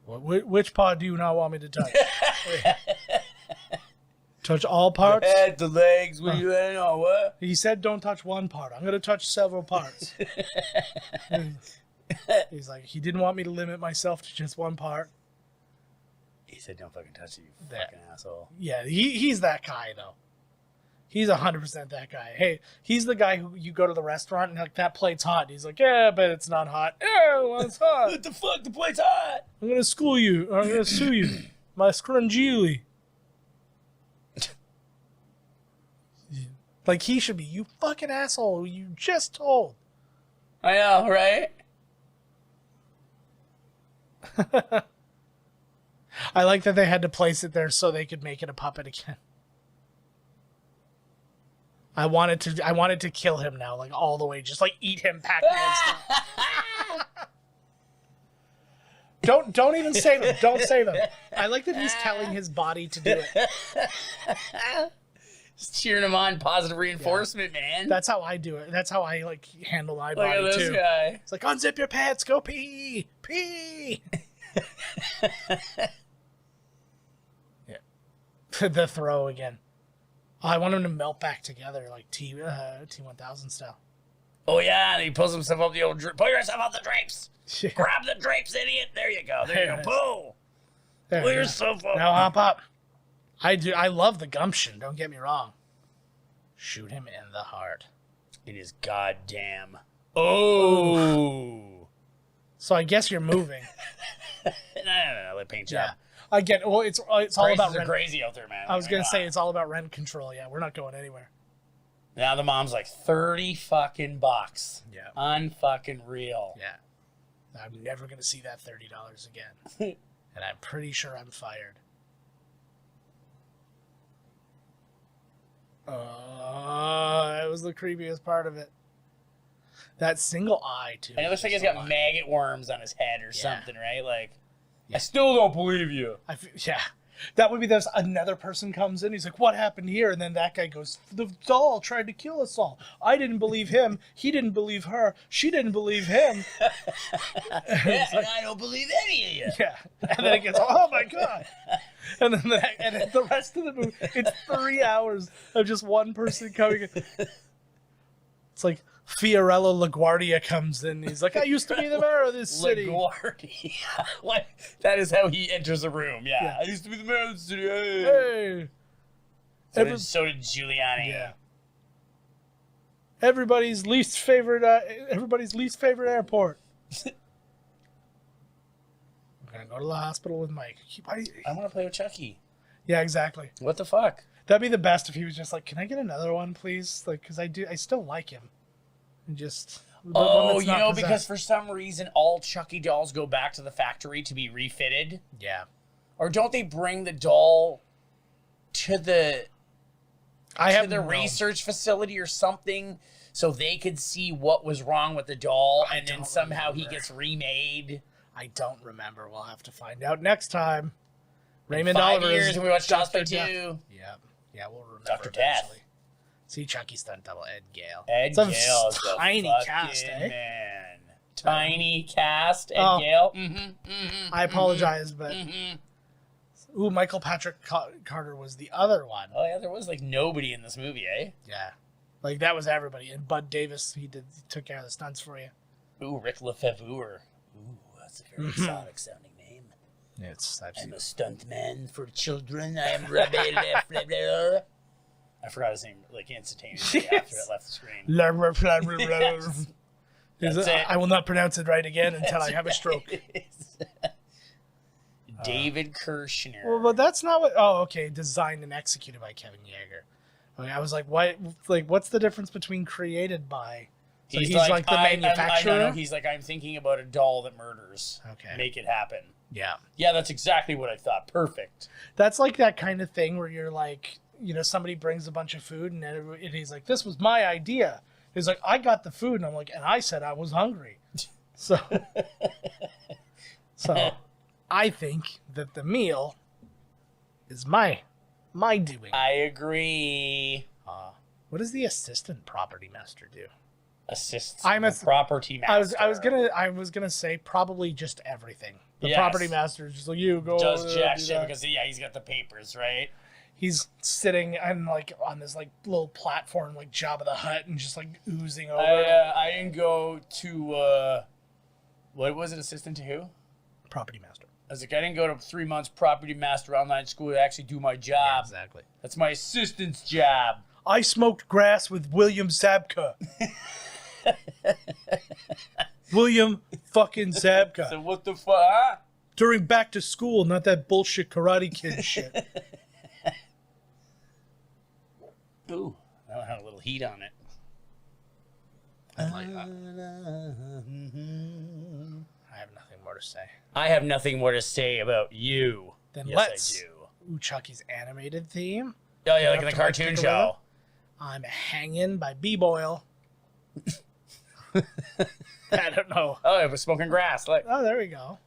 Which part do you not want me to touch? Touch all parts? The legs, what do you know, what? He said don't touch one part. I'm going to touch several parts. He's like, he didn't want me to limit myself to just one part. He said don't fucking touch it, you fucking asshole. Yeah, he's that guy, though. He's 100% that guy. Hey, he's the guy who you go to the restaurant and like, that plate's hot. And he's like, yeah, but it's not hot. Yeah, well, it's hot. What the fuck? The plate's hot. I'm going to school you. I'm going to sue you. My scrungeely. Like, he should be, you fucking asshole who you just told. I know, right? I like that they had to place it there so they could make it a puppet again. I wanted to kill him now, like all the way, just like eat him Pac-Man style. Don't even save him. Don't save him. I like that he's telling his body to do it. Just cheering him on, positive reinforcement, man. That's how I do it. That's how I like handle my Look body at this too. guy. It's like unzip your pants, go pee, pee. Yeah. The throw again. Oh, I want him to melt back together like T1000 style. Oh yeah, and he pulls himself up the old. Pull yourself up the drapes. Yeah. Grab the drapes, idiot. There you go. There you go. Pull. There Pull you go. yourself up. Now hop up. I love the gumption. Don't get me wrong. Shoot him in the heart. It is goddamn. Oh. So I guess you're moving. No. Let paint job. Yeah. Again, well, it's all Prices about are rent. crazy out there, man. I was Oh my gonna God. say it's all about rent control. Yeah, we're not going anywhere. Now the mom's like 30 fucking bucks. Yeah. Unfucking real. Yeah. I'm never gonna see that $30 again. And I'm pretty sure I'm fired. That was the creepiest part of it. That single eye too. And it looks like he's got maggot worms on his head or something, right? Like, Yeah. I still don't believe you. Yeah. That would be this. Another person comes in. He's like, "What happened here?" And then that guy goes, "The doll tried to kill us all. I didn't believe him. He didn't believe her. She didn't believe him." Yeah, and I don't believe any of you. Yeah. And then it gets, "Oh my god!" And then the rest of the movie, it's 3 hours of just one person coming in. It's like Fiorello LaGuardia comes in. He's like, "I used to be the mayor of this city." LaGuardia. What? That is how he enters a room. Yeah. I used to be the mayor of the city. Hey. Hey. So did Giuliani. Yeah. Everybody's least favorite airport. I'm gonna go to the hospital with Mike. I want to play with Chucky. Yeah, exactly. What the fuck? That'd be the best if he was just like, "Can I get another one, please?" Like, because I still like him. And just the one Oh, that's you not know, possessed. because for some reason all Chucky dolls go back to the factory to be refitted. Yeah. Or don't they bring the doll to the research facility or something so they could see what was wrong with the doll and then somehow he gets remade? I don't remember. We'll have to find out next time. Raymond 5 Oliver years is and we watched Child's Dr. Play Death. 2. Yeah, we'll remember Dr. Death. eventually. See Chucky stunt double Ed Gale. Ed It's a Gale is the tiny fucking cast, eh? man. Tiny cast, Ed Oh. Gale. I apologize, but ooh, Michael Patrick Carter was the other one. Oh yeah, there was like nobody in this movie, eh? Yeah, like that was everybody. And Bud Davis, he took care of the stunts for you. Ooh, Rick Lefevre. Ooh, that's a very exotic sounding name. It's I'm a stuntman for children. I am Rabbi Lefevre. I forgot his name like instantaneously after it left the screen. That's it. I will not pronounce it right again until I have a stroke. David Kirschner. Well, but that's not what. Oh, okay. Designed and executed by Kevin Yeager. Okay, I was like, what? Like, what's the difference between created by? So he's like the manufacturer. I know. He's like, I'm thinking about a doll that murders. Okay. Make it happen. Yeah. Yeah, that's exactly what I thought. Perfect. That's like that kind of thing where you're like, you know, somebody brings a bunch of food and he's like, this was my idea. He's like, I got the food, and I'm like, and I said I was hungry. So I think that the meal is my doing. I agree. What does the assistant property master do? Assists I'm a property master. I was gonna say probably just everything. The Yes. property master is just like, you go. Does jack do shit that. because he's got the papers, right? He's sitting and like on this like little platform like Jabba the Hutt and just like oozing over. I didn't go to what was it? Assistant to who? Property master. I was like, I didn't go to 3 months property master online school to actually do my job. Yeah, exactly. That's my assistant's job. I smoked grass with William Zabka. William fucking Zabka. So what the fuck? Huh? During back to school, not that bullshit Karate Kid shit. Ooh, that one had a little heat on it. I like that. I have nothing more to say. I have nothing more to say about you. Then Yes, let's. I do. Ooh, Chucky's animated theme. Oh yeah, like Up in the to my cartoon pick a show. I'm Hanging by B-Boyle. I don't know. Oh, it was smoking grass. Like, Oh, there we go.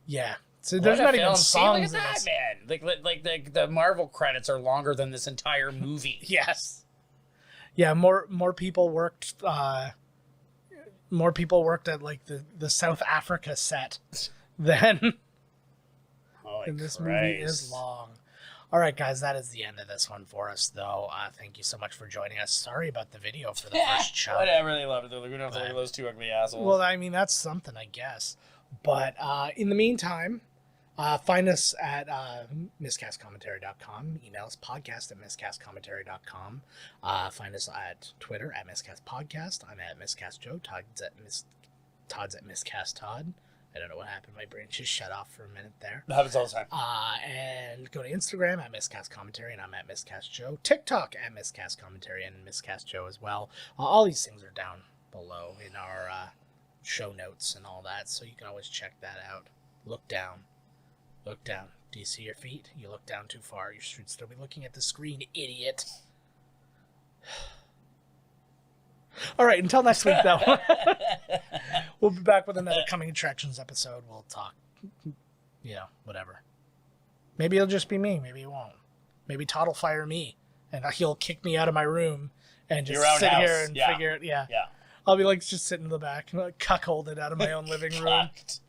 Yeah. So what there's a not even film. songs See, look in at that, this. man. Like the Marvel credits are longer than this entire movie. Yes. Yeah, more people worked at like the South Africa set than Holy and this Christ. movie is long. All right, guys, that is the end of this one for us, though. Thank you so much for joining us. Sorry about the video for the first chunk. Whatever, they loved it. They're like, we don't have to look at those two ugly assholes. Well, I mean, that's something, I guess. But in the meantime, find us at miscastcommentary.com. Email us podcast@miscastcommentary.com. Find us at Twitter at miscastpodcast. I'm at miscastjoe. Todd's at miscasttodd. I don't know what happened. My brain just shut off for a minute there. That happens all the time. And go to Instagram at miscastcommentary, and I'm at miscastjoe. TikTok at miscastcommentary and miscastjoe as well. All these things are down below in our show notes and all that, so you can always check that out. Look down. Look down. Do you see your feet? You look down too far. You should still be looking at the screen, idiot. All right, until next week, though. We'll be back with another Coming Attractions episode. We'll talk, whatever. Maybe it'll just be me. Maybe it won't. Maybe Todd will fire me, and he'll kick me out of my room and just Your own sit house. here and Yeah. figure it. Yeah. Yeah. I'll be like just sitting in the back, like, cuckolded out of my own living room. Cucked.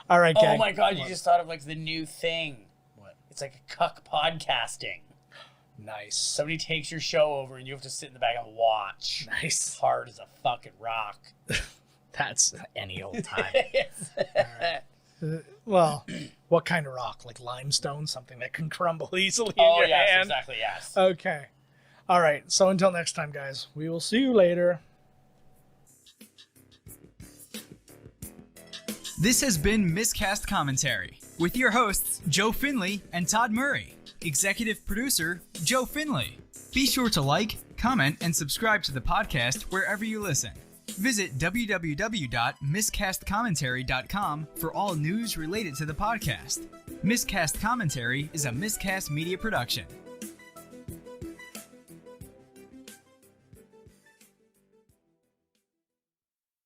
All right, gang. Oh my god, you just thought of like the new thing. What? It's like a cuck podcasting. Nice. Somebody takes your show over and you have to sit in the back and watch. Nice. Hard as a fucking rock. That's any old time. Yes. Well, what kind of rock? Like limestone? Something that can crumble easily in Oh your yes, hand? exactly, yes. Okay. All right. So until next time, guys, we will see you later. This has been Miscast Commentary with your hosts, Joe Finley and Todd Murray. Executive producer, Joe Finley. Be sure to like, comment, and subscribe to the podcast wherever you listen. Visit www.miscastcommentary.com for all news related to the podcast. Miscast Commentary is a Miscast media production.